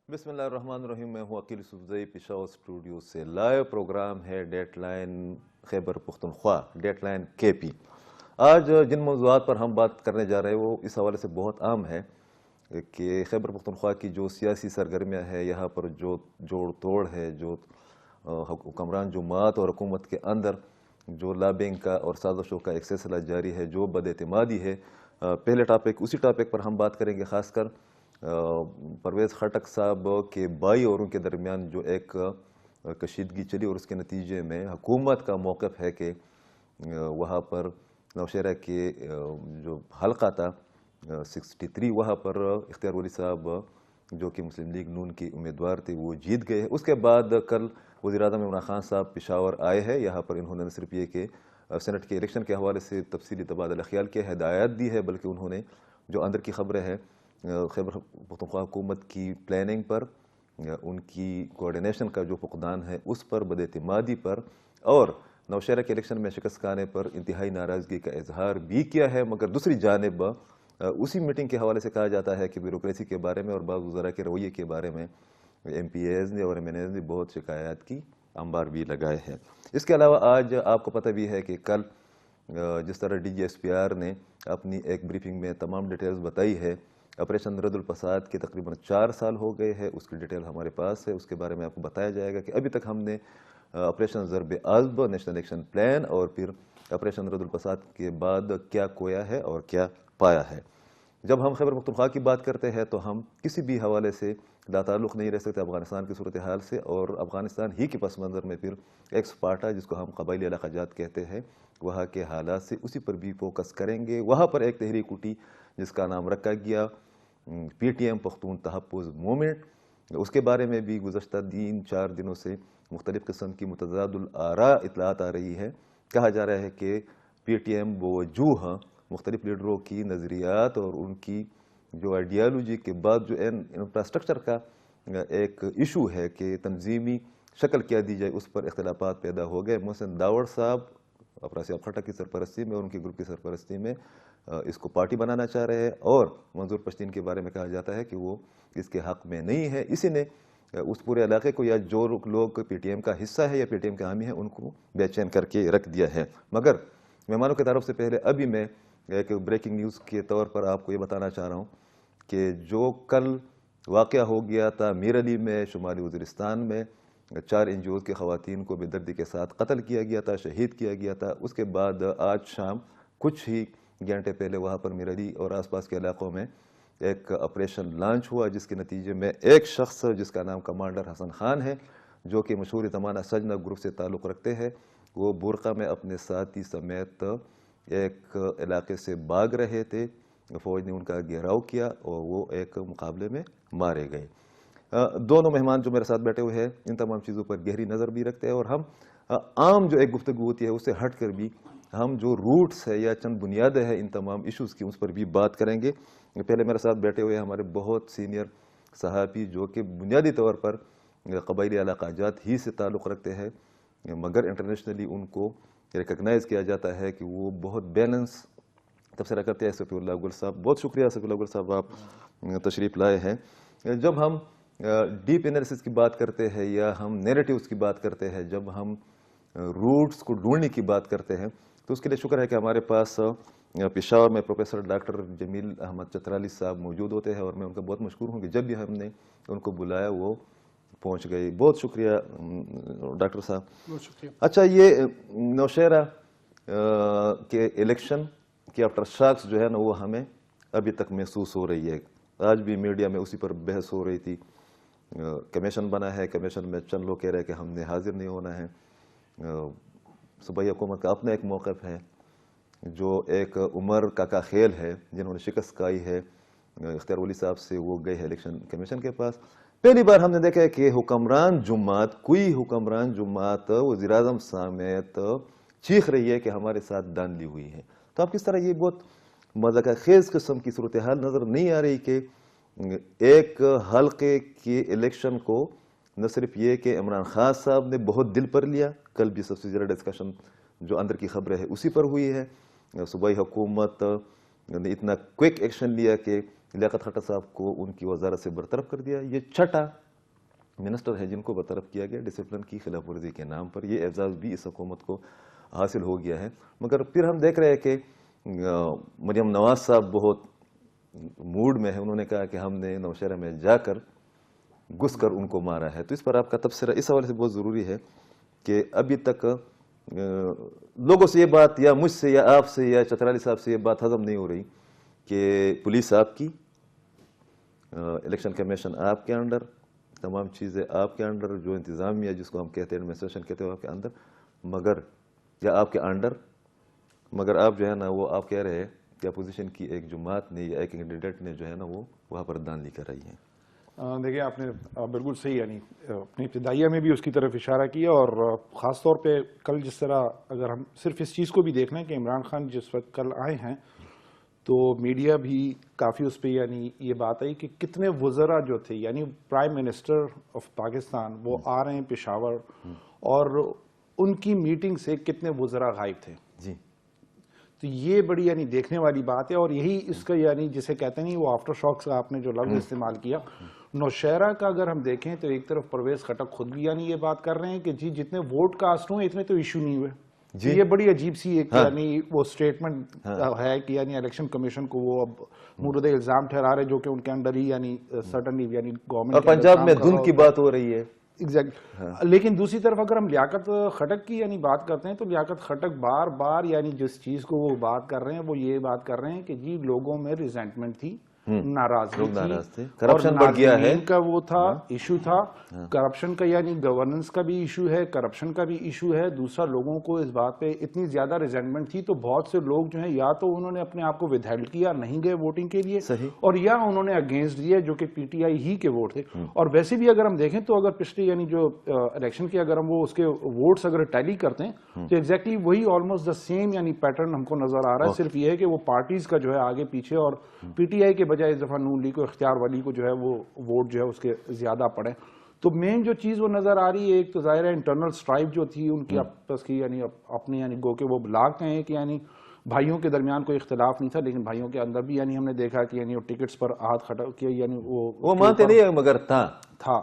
بسم اللہ الرحمن الرحیم. میں ہوں عقیل یوسفزئی پشاور اسٹوڈیو سے. لائیو پروگرام ہے date line Khyber Pakhtunkhwa, date line کے پی. آج جن موضوعات پر ہم بات کرنے جا رہے ہیں وہ اس حوالے سے بہت عام ہے کہ خیبر پختونخوا کی جو سیاسی سرگرمیاں ہے، یہاں پر جو جوڑ توڑ ہے، جو حکمران جماعت اور حکومت کے اندر جو لابنگ کا اور سازشوں کا ایک سلسلہ جاری ہے، جو بد اعتمادی ہے. پہلے اسی ٹاپک پر ہم بات کریں گے. خاص کر پرویز خٹک صاحب کے بھائی اور ان کے درمیان جو ایک کشیدگی چلی اور اس کے نتیجے میں حکومت کا موقف ہے کہ وہاں پر نوشہرہ کے جو حلقہ تھا 63، وہاں پر اختیار ولی صاحب جو کہ مسلم لیگ نون کی امیدوار تھے وہ جیت گئے. اس کے بعد کل وزیر اعظم عمران خان صاحب پشاور آئے ہیں. یہاں پر انہوں نے نہ صرف یہ کہ سینٹ کے الیکشن کے حوالے سے تفصیلی تبادلہ خیال کی ہدایات دی ہے، بلکہ انہوں نے جو اندر کی خبریں ہیں خیبر پختونخوا حکومت کی پلاننگ پر، ان کی کوارڈینیشن کا جو فقدان ہے اس پر، بد اعتمادی پر اور نوشہرہ کے الیکشن میں شکست کھانے پر انتہائی ناراضگی کا اظہار بھی کیا ہے. مگر دوسری جانب اسی میٹنگ کے حوالے سے کہا جاتا ہے کہ بیوروکریسی کے بارے میں اور بعض وزراء کے رویے کے بارے میں ایم پی ایز نے اور ایم این ایز نے بہت شکایات کی انبار بھی لگائے ہیں. اس کے علاوہ آج آپ کو پتہ بھی ہے کہ کل جس طرح D G S P R نے اپنی ایک بریفنگ میں تمام ڈیٹیلز بتائی ہے، آپریشن رد الفساد کے تقریباً 4 سال ہو گئے ہیں. اس کی ڈیٹیل ہمارے پاس ہے، اس کے بارے میں آپ کو بتایا جائے گا کہ ابھی تک ہم نے operation Zarb Azb, national action plan اور پھر آپریشن رد الفساد کے بعد کیا کھویا ہے اور کیا پایا ہے. جب ہم خیبر پختونخوا کی بات کرتے ہیں تو ہم کسی بھی حوالے سے لا تعلق نہیں رہ سکتے افغانستان کی صورتحال سے، اور افغانستان ہی کے پس منظر میں پھر ایک سپاٹا جس کو ہم قبائلی علاقہ جات کہتے ہیں، وہاں کے حالات سے اسی پر بھی فوکس کریں گے. وہاں پر ایک تحریک اٹھی جس کا نام رکھا گیا پی ٹی ایم پختون تحفظ موومنٹ. اس کے بارے میں بھی گزشتہ 3-4 دنوں سے مختلف قسم کی متضاد الآراء اطلاعات آ رہی ہے. کہا جا رہا ہے کہ پی ٹی ایم بوجوہ مختلف لیڈروں کی نظریات اور ان کی جو آئیڈیالوجی کے بعد جو انفراسٹرکچر کا ایک ایشو ہے کہ تنظیمی شکل کیا دی جائے، اس پر اختلافات پیدا ہو گئے. محسن داوڑ صاحب افراز خٹک کی سرپرستی میں اور ان کی گروپ کی سرپرستی میں اس کو پارٹی بنانا چاہ رہے ہیں، اور منظور پشتین کے بارے میں کہا جاتا ہے کہ وہ اس کے حق میں نہیں ہے. اسی نے اس پورے علاقے کو، یا جو لوگ پی ٹی ایم کا حصہ ہے یا پی ٹی ایم کے حامی ہیں، ان کو بے چین کر کے رکھ دیا ہے. مگر مہمانوں کی طرف سے پہلے ابھی میں ایک بریکنگ نیوز کے طور پر آپ کو یہ بتانا چاہ رہا ہوں کہ جو کل واقعہ ہو گیا تھا میر علی میں، شمالی وزیرستان میں 4 این جی اوز کے خواتین کو بے دردی کے ساتھ قتل کیا گیا تھا، شہید کیا گیا تھا. اس کے بعد آج شام کچھ ہی گھنٹے پہلے وہاں پر میر علی اور آس پاس کے علاقوں میں ایک آپریشن لانچ ہوا، جس کے نتیجے میں ایک شخص جس کا نام کمانڈر حسن خان ہے، جو کہ مشہور زمانہ سجنا گروپ سے تعلق رکھتے ہیں، وہ برقع میں اپنے ساتھی سمیت ایک علاقے سے بھاگ رہے تھے. فوج نے ان کا گھیراؤ کیا اور وہ ایک مقابلے میں مارے گئے. دونوں مہمان جو میرے ساتھ بیٹھے ہوئے ہیں ان تمام چیزوں پر گہری نظر بھی رکھتے ہیں، اور ہم عام جو ایک گفتگو ہوتی ہے اس سے ہٹ کر بھی ہم جو روٹس ہے یا چند بنیادیں ہیں ان تمام ایشوز کی، اس پر بھی بات کریں گے. پہلے میرے ساتھ بیٹھے ہوئے ہمارے بہت سینئر صحافی جو کہ بنیادی طور پر قبائلی علاقہ جات ہی سے تعلق رکھتے ہیں، مگر انٹرنیشنلی ان کو ریکگنائز کیا جاتا ہے کہ وہ بہت بیلنس تبصرہ کرتے ہیں. صفی اللہ گل صاحب، بہت شکریہ صفی اللہ گل صاحب، آپ تشریف لائے ہیں. جب ہم ڈیپ انالیسس کی بات کرتے ہیں یا ہم نیریٹیوز کی بات کرتے ہیں، جب ہم روٹس کو ڈھونڈنے کی بات کرتے ہیں، تو اس کے لیے شکر ہے کہ ہمارے پاس پشاور میں پروفیسر ڈاکٹر جمیل احمد چترالی صاحب موجود ہوتے ہیں، اور میں ان کا بہت مشکور ہوں کہ جب بھی ہم نے ان کو بلایا وہ پہنچ گئی. بہت شکریہ ڈاکٹر صاحب. بہت شکریہ. اچھا، یہ نوشہرہ کے الیکشن کے آفٹر شاکس جو ہے نا، وہ ہمیں ابھی تک محسوس ہو رہی ہے. آج بھی میڈیا میں اسی پر بحث ہو رہی تھی. کمیشن بنا ہے، کمیشن میں چند لوگ کہہ رہے ہیں کہ ہم نے حاضر نہیں ہونا ہے. صوبائی حکومت کا اپنا ایک موقف ہے، جو ایک عمر کاکا خیل ہے جنہوں نے شکست کھائی ہے اختیار ولی صاحب سے، وہ گئے ہیں الیکشن کمیشن کے پاس. پہلی بار ہم نے دیکھا ہے کہ حکمران جماعت، کوئی حکمران جماعت وزیر اعظم سمیت چیخ رہی ہے کہ ہمارے ساتھ داندلی ہوئی ہے. تو آپ کس طرح یہ بہت مذاق خیز قسم کی صورتحال نظر نہیں آ رہی کہ ایک حلقے کے الیکشن کو نہ صرف یہ کہ عمران خان صاحب نے بہت دل پر لیا، کل بھی سب سے زیادہ ڈسکشن جو اندر کی خبریں ہے اسی پر ہوئی ہے، صوبائی حکومت نے اتنا کوئک ایکشن لیا کہ لیاقت خٹر صاحب کو ان کی وزارت سے برطرف کر دیا. یہ چھٹا منسٹر ہے جن کو برطرف کیا گیا ڈسپلن کی خلاف ورزی کے نام پر. یہ اعزاز بھی اس حکومت کو حاصل ہو گیا ہے. مگر پھر ہم دیکھ رہے ہیں کہ مریم نواز صاحب بہت موڈ میں ہے. انہوں نے کہا کہ ہم نے نوشہرہ میں جا کر گھس کر ان کو مارا ہے. تو اس پر آپ کا تبصرہ اس حوالے سے بہت ضروری ہے کہ ابھی تک لوگوں سے یہ بات یا مجھ سے یا آپ سے یا چترالی صاحب سے یہ بات ہضم نہیں ہو رہی کہ پولیس آپ کی, الیکشن کمیشن آپ کے انڈر, تمام چیزیں آپ کے انڈر, جو انتظامیہ جس کو ہم کہتے ہیں ایڈمنسٹریشن کہتے ہیں آپ کے اندر, مگر یا آپ کے انڈر, مگر آپ جو ہے نا وہ آپ کہہ رہے ہیں کہ اپوزیشن کی ایک جماعت نے یا ایک کینڈیڈیٹ نے جو ہے نا وہ وہاں پر دان لی کر رہی ہے. دیکھیں آپ نے بالکل صحیح یعنی اپنی ابتدائیہ میں بھی اس کی طرف اشارہ کیا, اور خاص طور پہ کل جس طرح اگر ہم صرف اس چیز کو بھی دیکھ لیں کہ عمران خان جس وقت کل آئے ہیں تو میڈیا بھی کافی اس پہ یعنی یہ بات آئی کہ کتنے وزراء جو تھے یعنی پرائم منسٹر آف پاکستان وہ آ رہے ہیں پشاور, اور ان کی میٹنگ سے کتنے وزراء غائب تھے. جی تو یہ بڑی یعنی دیکھنے والی بات ہے, اور یہی اس کا یعنی جسے کہتے ہیں وہ آفٹر شاکس کا آپ نے جو لفظ استعمال کیا. نوشہرہ کا اگر ہم دیکھیں تو ایک طرف پرویز خٹک خود بھی یعنی یہ بات کر رہے ہیں کہ جی جتنے ووٹ کاسٹ ہوئے اتنے تو ایشو نہیں ہوئے. یہ بڑی عجیب سی ایک یعنی وہ سٹیٹمنٹ ہے کہ یعنی الیکشن کمیشن کو وہ اب مورد الزام ٹھہرا رہے جو کہ ان کے انڈر ہی یعنی سرٹنلی یعنی گورنمنٹ. اور پنجاب میں دھند کی بات ہو رہی ہے. ایگزیکٹ. لیکن دوسری طرف اگر ہم لیاقت خٹک کی یعنی بات کرتے ہیں تو لیاقت خٹک بار بار یعنی جس چیز کو وہ بات کر رہے ہیں وہ یہ بات کر رہے ہیں کہ جی لوگوں میں ریزنٹمنٹ تھی, ناراضگی تھی, کرپشن بڑھ گیا ہے کا وہ تھا ایشو تھا. کرپشن کا یعنی گورننس کا بھی ایشو ہے, کرپشن کا بھی ایشو ہے. دوسرا لوگوں کو اس بات پہ اتنی زیادہ ریزنٹمنٹ تھی تو بہت سے لوگ جو ہیں یا تو انہوں نے اپنے آپ کو ودہیلڈ کیا, نہیں گئے ووٹنگ کے لیے, اور یا انہوں نے اگینسٹ دیے جو کہ پی ٹی آئی ہی کے ووٹ تھے. اور ویسے بھی اگر ہم دیکھیں تو اگر پچھلے یعنی جو الیکشن کے اگر ہم وہ اس کے ووٹس اگر ٹیلی کرتے ہیں تو ایگزیکٹلی وہی آلموسٹ دا سیم یعنی پیٹرن ہم کو نظر آ رہا ہے. صرف یہ ہے کہ وہ پارٹیز کا جو ہے آگے پیچھے, اور پی ٹی آئی کے بجائے اس دفعہ نون لیگ کو اختیار والی کو جو ہے وہ ووٹ جو ہے اس کے زیادہ پڑے. تو مین جو چیز وہ نظر آ رہی ہے ایک تو ظاہر ہے انٹرنل سٹرائپ جو تھی ان کی آپس کی یعنی اپنی یعنی گو کہ وہ بلاک ہیں کہ یعنی بھائیوں کے درمیان کوئی اختلاف نہیں تھا, لیکن بھائیوں کے اندر بھی یعنی ہم نے دیکھا کہ یعنی ٹکٹس پر ہاتھ کھڑا کیا یعنی وہ مانتے نہیں مگر تھا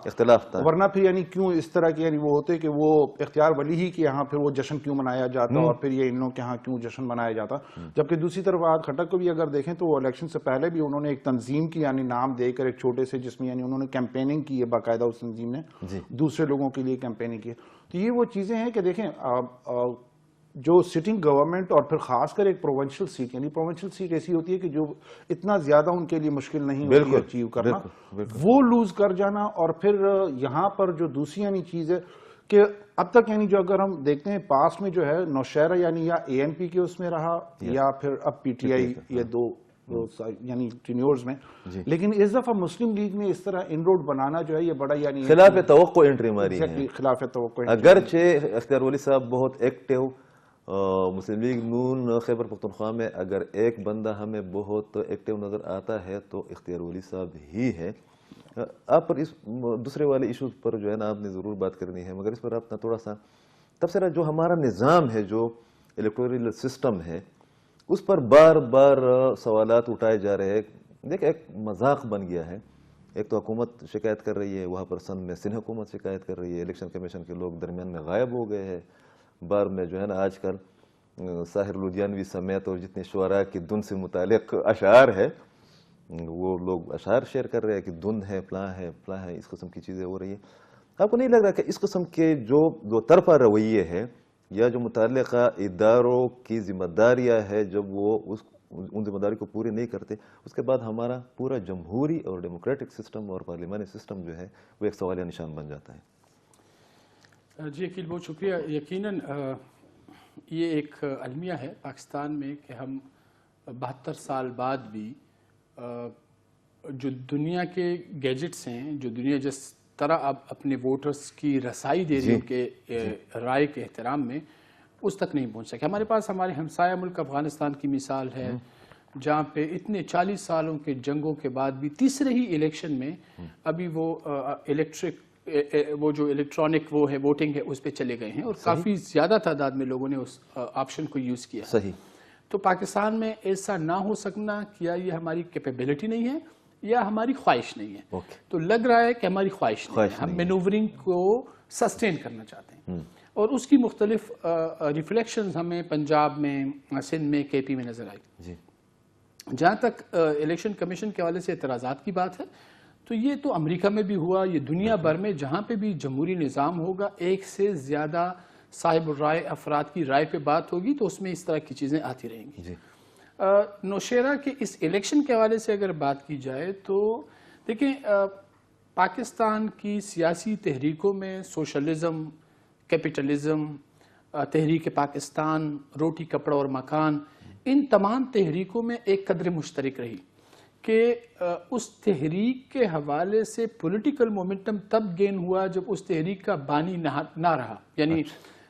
اختلاف تھا. ورنہ پھر یعنی کیوں اس طرح کے یعنی وہ ہوتے کہ وہ اختیار ولی ہی کہ یہاں پھر وہ جشن کیوں منایا جاتا اور پھر یہ ان لوگوں کے ہاں کیوں جشن منایا جاتا. جبکہ دوسری طرف آج کھٹک کو بھی اگر دیکھیں تو وہ الیکشن سے پہلے بھی انہوں نے ایک تنظیم کی یعنی نام دے کر ایک چھوٹے سے جس میں یعنی انہوں نے کیمپیننگ کی ہے باقاعدہ, اس تنظیم نے دوسرے لوگوں کے لیے کیمپیننگ کی. تو یہ وہ چیزیں ہیں کہ دیکھیں جو سٹنگ گورنمنٹ اور پھر خاص کر ایک پروونشل سیٹ یعنی پروونشل سیٹ ایسی ہوتی ہے کہ جو اتنا زیادہ ان کے لیے مشکل نہیں ہوتی اچیو کرنا, وہ لوز کر جانا. اور پھر یہاں پر جو دوسری یعنی چیز ہے کہ اب تک یعنی جو اگر ہم دیکھتے ہیں پاسٹ میں جو ہے نوشہرہ یعنی یا اے این پی کے اس میں رہا یا پھر اب پی ٹی آئی یہ دو یعنی ٹینیورز میں, لیکن اس دفعہ مسلم لیگ نے اس طرح ان روڈ بنانا جو ہے یہ بڑا یعنی خلاف توقع انٹری ماری ہے. خلاف توقع اگرچہ اختیار ولی صاحب بہت ایکٹیو مسلم لیگ نون خیبر پختونخوا میں اگر ایک بندہ ہمیں بہت ایکٹیو نظر آتا ہے تو اختیار ولی صاحب ہی ہے. آپ پر اس دوسرے والے ایشوز پر جو ہے نا آپ نے ضرور بات کرنی ہے, مگر اس پر آپ تھوڑا سا تبصرہ جو ہمارا نظام ہے جو الیکٹورل سسٹم ہے اس پر بار بار سوالات اٹھائے جا رہے ہیں. دیکھ ایک مذاق بن گیا ہے. ایک تو حکومت شکایت کر رہی ہے, وہاں پر سندھ میں سندھ حکومت شکایت کر رہی ہے, الیکشن کمیشن کے لوگ درمیان میں غائب ہو گئے ہیں. بار میں جو ہے نا آج کل ساحر لدھیانوی سمیت اور جتنے شعراء کی دھن سے متعلق اشعار ہے وہ لوگ اشعار شیئر کر رہے ہیں کہ دھن ہے فلاں ہے فلاں ہے, اس قسم کی چیزیں ہو رہی ہیں. آپ کو نہیں لگ رہا کہ اس قسم کے جو دو طرفہ رویے ہے یا جو متعلقہ اداروں کی ذمہ داریاں ہے جب وہ ان ذمہ داری کو پوری نہیں کرتے اس کے بعد ہمارا پورا جمہوری اور ڈیموکریٹک سسٹم اور پارلیمانی سسٹم جو ہے وہ ایک سوالیہ نشان بن جاتا ہے. جی عقیل بہت شکریہ. یقیناً یہ ایک المیہ ہے پاکستان میں کہ ہم 72 سال بعد بھی جو دنیا کے گیجٹس ہیں, جو دنیا جس طرح اب اپنے ووٹرز کی رسائی دے رہی ہے ان کے رائے کے احترام میں, اس تک نہیں پہنچ سکے. ہمارے پاس ہمارے ہمسایہ ملک افغانستان کی مثال ہے جہاں پہ اتنے 40 سالوں کے جنگوں کے بعد بھی تیسرے ہی الیکشن میں ابھی وہ وہ جو الیکٹرانک وہ ہے ووٹنگ ہے اس پہ چلے گئے ہیں اور کافی زیادہ تعداد میں لوگوں نے اس آپشن کو یوز کیا. صحیح. تو پاکستان میں ایسا نہ ہو سکنا کیا یہ ہماری کیپیبلٹی نہیں ہے یا ہماری خواہش نہیں ہے. اوکے. تو لگ رہا ہے کہ ہماری خواہش نہیں ہے, ہم مینوورنگ کو سسٹین کرنا چاہتے ہیں, اور اس کی مختلف ریفلیکشنز ہمیں پنجاب میں, سندھ میں, کے پی میں نظر آئی. جی. جہاں تک الیکشن کمیشن کے حوالے سے اعتراضات کی بات ہے, تو یہ تو امریکہ میں بھی ہوا, یہ دنیا بھر میں جہاں پہ بھی جمہوری نظام ہوگا, ایک سے زیادہ صاحب الرائے افراد کی رائے پہ بات ہوگی, تو اس میں اس طرح کی چیزیں آتی رہیں گی. جی. نوشیرہ کے اس الیکشن کے حوالے سے اگر بات کی جائے تو دیکھیں, پاکستان کی سیاسی تحریکوں میں سوشلزم, کیپٹلزم, تحریک پاکستان, روٹی کپڑا اور مکان, ان تمام تحریکوں میں ایک قدر مشترک رہی کہ اس تحریک کے حوالے سے پولیٹیکل مومنٹم تب گین ہوا جب اس تحریک کا بانی نہ رہا. یعنی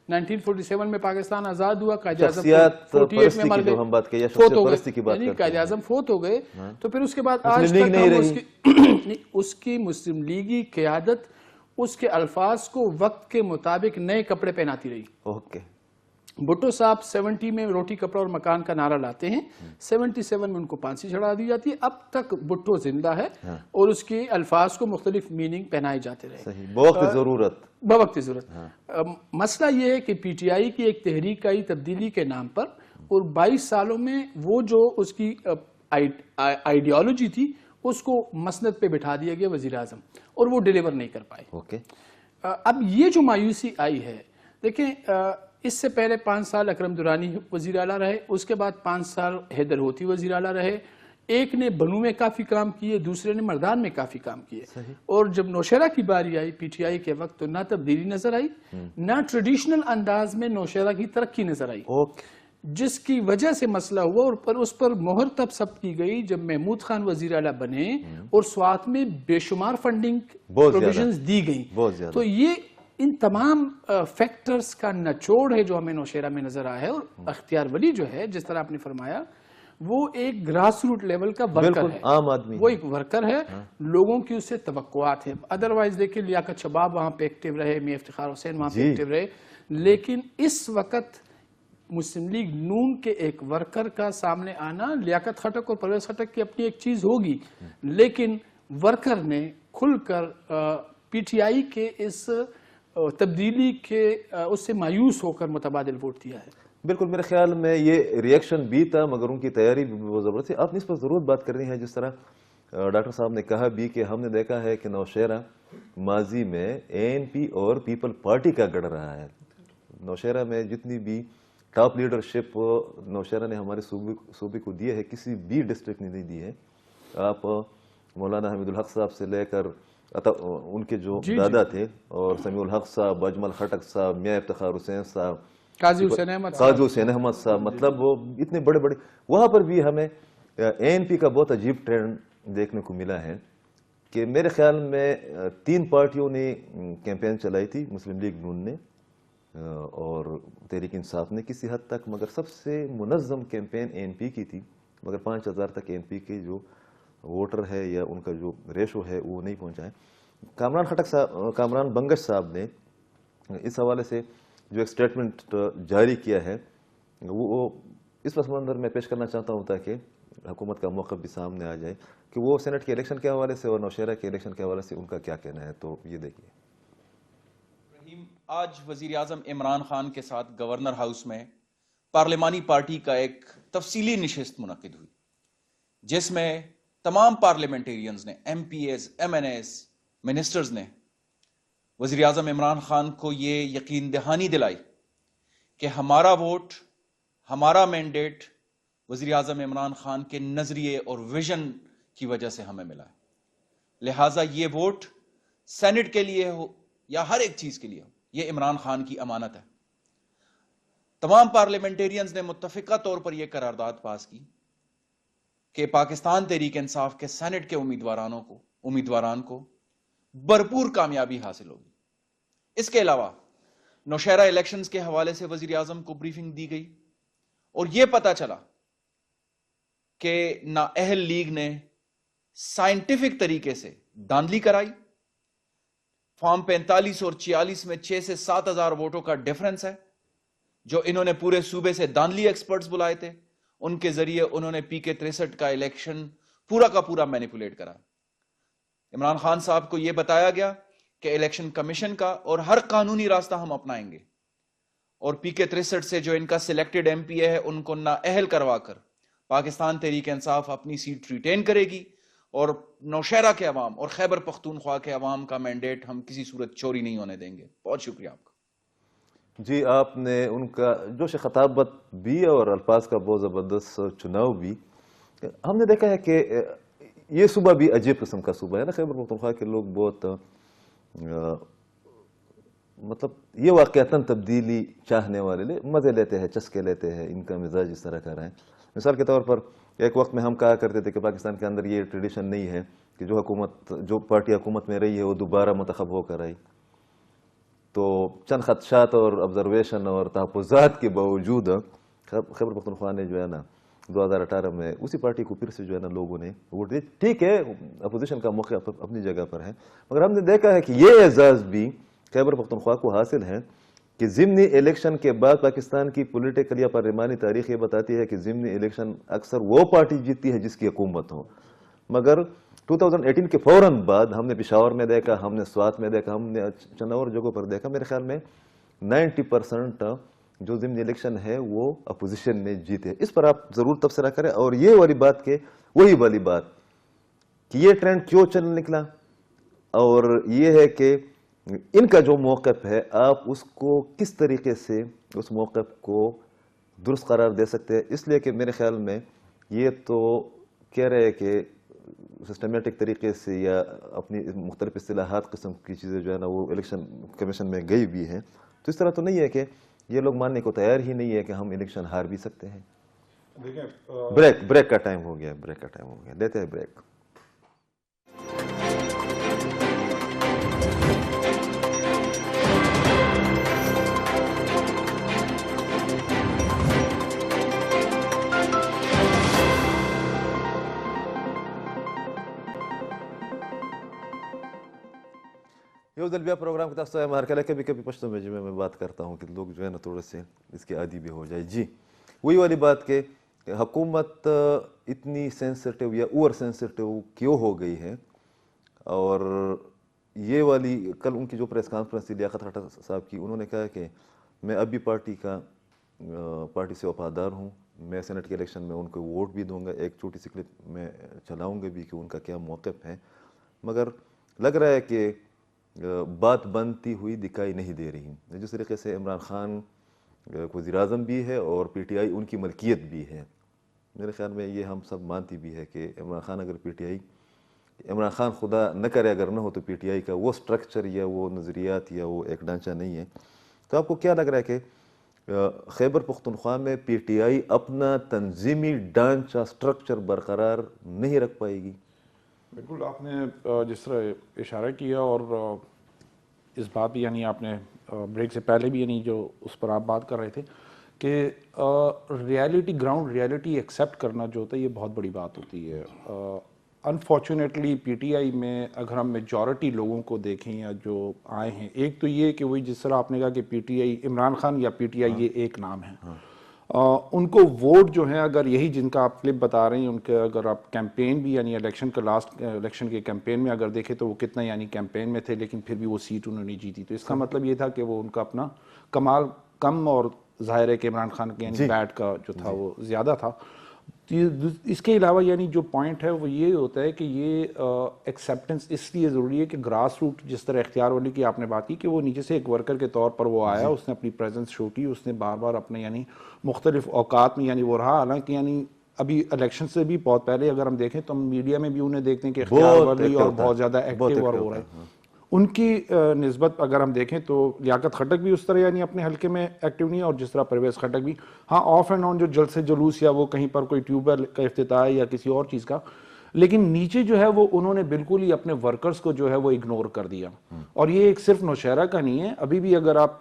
1947 میں پاکستان آزاد ہوا, قائد اعظم 48 میں مر گئے, فوت ہو گئے, یعنی قائد اعظم فوت ہو گئے, تو پھر اس کے بعد آج تک ہم اس کی مسلم لیگی قیادت اس کے الفاظ کو وقت کے مطابق نئے کپڑے پہناتی رہی. اوکے. بھٹو صاحب 70 میں روٹی کپڑا اور مکان کا نعرہ لاتے ہیں, 77 میں ان کو پھانسی چڑھا دی جاتی ہے. اب تک بھٹو زندہ ہے اور اس کے الفاظ کو مختلف میننگ پہنائے جاتے رہے. صحیح, بوقت ضرورت. مسئلہ یہ ہے کہ پی ٹی آئی کی ایک تحریک آئی تبدیلی کے نام پر, اور 22 سالوں میں وہ جو اس کی آئیڈیالوجی تھی اس کو مسند پہ بٹھا دیا گیا وزیر اعظم, اور وہ ڈیلیور نہیں کر پائے. اوکے. اب یہ جو مایوسی آئی ہے, دیکھیں اس سے پہلے 5 سال اکرم درانی وزیر اعلیٰ رہے, اس کے بعد 5 سال حیدر ہوتی وزیر اعلیٰ رہے. ایک نے بنو میں کافی کام کیے, دوسرے نے مردان میں کافی کام کیے. اور جب نوشیرہ کی باری آئی پی ٹی آئی کے وقت, تو نہ تبدیلی نظر آئی, نہ ٹریڈیشنل انداز میں نوشیرہ کی ترقی نظر آئی, جس کی وجہ سے مسئلہ ہوا. اور اس پر مہر تب ثبت کی گئی جب محمود خان وزیر اعلیٰ بنے اور سوات میں بے شمار فنڈنگ پروویژنز دی گئیں. تو یہ ان تمام فیکٹرز کا نچوڑ ہے جو ہمیں نوشیرہ میں نظر آیا ہے. اور اختیار ولی جو ہے, جس طرح آپ نے فرمایا, وہ ایک گراس روٹ لیول کا ورکر ہے, عام آدمی, وہ ایک ورکر ہے, لوگوں کی اس سے توقعات ہیں. ادروائز دیکھیں لیاقت شباب وہاں پہ ایکٹیو رہے, میاں افتخار حسین وہاں پہ ایکٹیو رہے, لیکن اس وقت مسلم لیگ نون کے ایک ورکر کا سامنے آنا, لیاقت خٹک اور پرویز خٹک کی اپنی ایک چیز ہوگی, لیکن ورکر نے کھل کر پی ٹی آئی کے اس تبدیلی کے اس سے مایوس ہو کر متبادل ووٹ دیا ہے. بالکل, میرے خیال میں یہ ریئیکشن بھی تھا, مگر ان کی تیاری بھی بہت زبردست تھی. آپ نے اس پر ضرور بات کرنی ہے. جس طرح ڈاکٹر صاحب نے کہا بھی کہ ہم نے دیکھا ہے کہ نوشیرہ ماضی میں اے این پی اور پیپل پارٹی کا گڑھ رہا ہے. نوشیرہ میں جتنی بھی ٹاپ لیڈرشپ نوشیرہ نے ہمارے صوبے کو دی ہے, کسی بھی ڈسٹرکٹ نے نہیں دی ہے. آپ مولانا حمید الحق صاحب سے لے کر ان کے جو دادا تھے, اور سمیع الحق صاحب, اجمل خٹک صاحب, میاں افتخار حسین صاحب, قاضی حسین احمد صاحب, مطلب وہ اتنے بڑے بڑے, وہاں پر بھی ہمیں اے این پی کا بہت عجیب ٹرینڈ دیکھنے کو ملا ہے کہ میرے خیال میں 3 پارٹیوں نے کیمپین چلائی تھی, مسلم لیگ نون نے اور تحریک انصاف نے کسی حد تک, مگر سب سے منظم کیمپین اے این پی کی تھی. مگر 5000 تک اے این پی کے جو ووٹر ہے یا ان کا جو ریشو ہے وہ نہیں پہنچا ہے. کامران بنگش صاحب نے اس حوالے سے جو ایک سٹیٹمنٹ جاری کیا ہے, وہ اس پس منظر میں پیش کرنا چاہتا ہوں تاکہ حکومت کا موقف بھی سامنے آ جائے کہ وہ سینٹ کے الیکشن کے حوالے سے اور نوشیرہ کے الیکشن کے حوالے سے ان کا کیا کہنا ہے. تو یہ دیکھیے. آج وزیر اعظم عمران خان کے ساتھ گورنر ہاؤس میں پارلیمانی پارٹی کا ایک تفصیلی نشست منعقد ہوئی, جس میں تمام پارلیمنٹیرینز نے, M P As, M N As, ministers نے وزیر اعظم عمران خان کو یہ یقین دہانی دلائی کہ ہمارا ووٹ, ہمارا مینڈیٹ وزیر اعظم عمران خان کے نظریے اور ویژن کی وجہ سے ہمیں ملا ہے. لہٰذا یہ ووٹ سینٹ کے لیے ہو یا ہر ایک چیز کے لیے ہو, یہ عمران خان کی امانت ہے. تمام پارلیمنٹیرینز نے متفقہ طور پر یہ قرارداد پاس کی کہ پاکستان تحریک انصاف کے سینٹ کے امیدواران کو بھرپور کامیابی حاصل ہوگی. اس کے علاوہ نوشیرہ الیکشنز کے حوالے سے وزیر اعظم کو بریفنگ دی گئی, اور یہ پتا چلا کہ نااہل لیگ نے سائنٹیفک طریقے سے دھاندلی کرائی. فارم 45 اور 46 میں 6 سے 7 ہزار ووٹوں کا ڈیفرنس ہے, جو انہوں نے پورے صوبے سے دھاندلی ایکسپرٹس بلائے تھے. ان کے ذریعے انہوں نے پی کے 63 کا الیکشن پورا کا پورا مینیپولیٹ کرا. عمران خان صاحب کو یہ بتایا گیا کہ الیکشن کمیشن کا اور ہر قانونی راستہ ہم اپنائیں گے, اور پی کے 63 سے جو ان کا سلیکٹڈ ایم پی اے ہے ان کو نااہل کروا کر پاکستان تحریک انصاف اپنی سیٹ ریٹین کرے گی, اور نوشہرہ کے عوام اور خیبر پختونخوا کے عوام کا مینڈیٹ ہم کسی صورت چوری نہیں ہونے دیں گے. بہت شکریہ آپ کا. جی, آپ نے ان کا جوش خطابت بھی اور الفاظ کا بہت زبردست چناؤ بھی. ہم نے دیکھا ہے کہ یہ صوبہ بھی عجیب قسم کا صوبہ ہے نا, خیبر پختونخوا کے لوگ بہت مطلب یہ واقعتاً تبدیلی چاہنے والے مزے لیتے ہیں, چسکے لیتے ہیں, ان کا مزاج اس طرح کا رہا ہے. مثال کے طور پر ایک وقت میں ہم کہا کرتے تھے کہ پاکستان کے اندر یہ ٹریڈیشن نہیں ہے کہ جو پارٹی حکومت میں رہی ہے وہ دوبارہ منتخب ہو کر آئی. تو چند خدشات اور آبزرویشن اور تحفظات کے باوجود خیبر پختونخوا نے جو ہے نا 2018 میں اسی پارٹی کو پھر سے جو ہے نا لوگوں نے ووٹ دی. ٹھیک ہے, اپوزیشن کا موقع اپنی جگہ پر ہے, مگر ہم نے دیکھا ہے کہ یہ اعزاز بھی خیبر پختونخوا کو حاصل ہے کہ ضمنی الیکشن کے بعد پاکستان کی پولیٹیکل یا پارلیمانی تاریخ یہ بتاتی ہے کہ ضمنی الیکشن اکثر وہ پارٹی جیتتی ہے جس کی حکومت ہو. مگر 2018 کے فوراً بعد ہم نے پشاور میں دیکھا, ہم نے سوات میں دیکھا, ہم نے چند اور جگہوں پر دیکھا, میرے خیال میں 90% جو ضمنی الیکشن ہے وہ اپوزیشن نے جیتے. اس پر آپ ضرور تبصرہ کریں. اور یہ والی بات کہ وہی والی بات کہ یہ ٹرینڈ کیوں چل نکلا, اور یہ ہے کہ ان کا جو موقف ہے آپ اس کو کس طریقے سے اس موقف کو درست قرار دے سکتے ہیں. اس لیے کہ میرے خیال میں یہ تو کہہ رہے ہیں کہ سسٹمیٹک طریقے سے یا اپنی مختلف اصطلاحات قسم کی چیزیں جو ہے نا وہ الیکشن کمیشن میں گئی بھی ہیں. تو اس طرح تو نہیں ہے کہ یہ لوگ ماننے کو تیار ہی نہیں ہے کہ ہم الیکشن ہار بھی سکتے ہیں. بریک کا ٹائم ہو گیا, لیتے ہیں بریک. یہ دلبیہ پروگرام کی طرف سے مرکلہ کبھی کبھی پشتوں میں جو میں بات کرتا ہوں کہ لوگ جو ہے نا تھوڑے سے اس کے عادی بھی ہو جائے. جی, وہی والی بات کہ حکومت اتنی سینسٹیو یا اوور سینسٹیو کیوں ہو گئی ہے. اور یہ والی کل ان کی جو پریس کانفرنس تھی لیاقت ٹھٹر صاحب کی, انہوں نے کہا کہ میں اب بھی پارٹی سے وفادار ہوں, میں سینٹ کے الیکشن میں ان کو ووٹ بھی دوں گا. ایک چھوٹی سی کلپ میں چلاؤں گا بھی کہ ان کا کیا موقف ہے, مگر لگ رہا ہے کہ بات بنتی ہوئی دکھائی نہیں دے رہی. جس طریقے سے عمران خان وزیر اعظم بھی ہے اور پی ٹی آئی ان کی ملکیت بھی ہے, میرے خیال میں یہ ہم سب مانتی بھی ہے کہ عمران خان خدا نہ کرے اگر نہ ہو تو پی ٹی آئی کا وہ سٹرکچر یا وہ نظریات یا وہ ایک ڈھانچہ نہیں ہے. تو آپ کو کیا لگ رہا ہے کہ خیبر پختونخوا میں پی ٹی آئی اپنا تنظیمی ڈھانچہ سٹرکچر برقرار نہیں رکھ پائے گی؟ بالکل, آپ نے جس طرح اشارہ کیا اور اس بات بھی یعنی آپ نے بریک سے پہلے بھی یعنی جو اس پر آپ بات کر رہے تھے کہ ریالٹی, گراؤنڈ ریالٹی ایکسیپٹ کرنا جو ہوتا ہے یہ بہت بڑی بات ہوتی ہے. انفارچونیٹلی پی ٹی آئی میں اگر ہم میجورٹی لوگوں کو دیکھیں یا جو آئے ہیں, ایک تو یہ کہ وہی جس طرح آپ نے کہا کہ P T I Imran Khan یا پی ٹی آئی یہ ایک نام ہے, ان کو ووٹ جو ہیں اگر یہی جن کا آپ کلپ بتا رہے ہیں ان کے اگر آپ کیمپین بھی یعنی الیکشن کا لاسٹ الیکشن کے کیمپین میں اگر دیکھیں تو وہ کتنا یعنی کیمپین میں تھے لیکن پھر بھی وہ سیٹ انہوں نے جیتی. تو اس کا مطلب یہ تھا کہ وہ ان کا اپنا کمال کم, اور ظاہر ہے کہ عمران خان کے یعنی بیٹ کا جو تھا وہ زیادہ تھا. اس کے علاوہ یعنی جو پوائنٹ ہے وہ یہ ہوتا ہے کہ یہ ایکسیپٹنس اس لیے ضروری ہے کہ گراس روٹ جس طرح اختیار ہونے کی آپ نے بات کی کہ وہ نیچے سے ایک ورکر کے طور پر وہ آیا, اس نے اپنی پریزنس شو کی, اس نے بار بار اپنے یعنی مختلف اوقات میں یعنی وہ رہا. حالانکہ یعنی ابھی الیکشن سے بھی بہت پہلے اگر ہم دیکھیں تو ہم میڈیا میں بھی انہیں دیکھتے ہیں کہ اختیار والی اور بہت زیادہ ایکٹیو اور ہو رہا ہے. ان کی نسبت اگر ہم دیکھیں تو لیاقت خٹک بھی اس طرح یعنی اپنے حلقے میں ایکٹیو نہیں ہے, اور جس طرح پرویز خٹک بھی, ہاں آف اینڈ آن جو جلسے جلوس یا وہ کہیں پر کوئی ٹیوب ویل کا افتتاح یا کسی اور چیز کا, لیکن نیچے جو ہے وہ انہوں نے بالکل ہی اپنے ورکرز کو جو ہے وہ اگنور کر دیا. اور یہ ایک صرف نوشہرہ کا نہیں ہے, ابھی بھی اگر آپ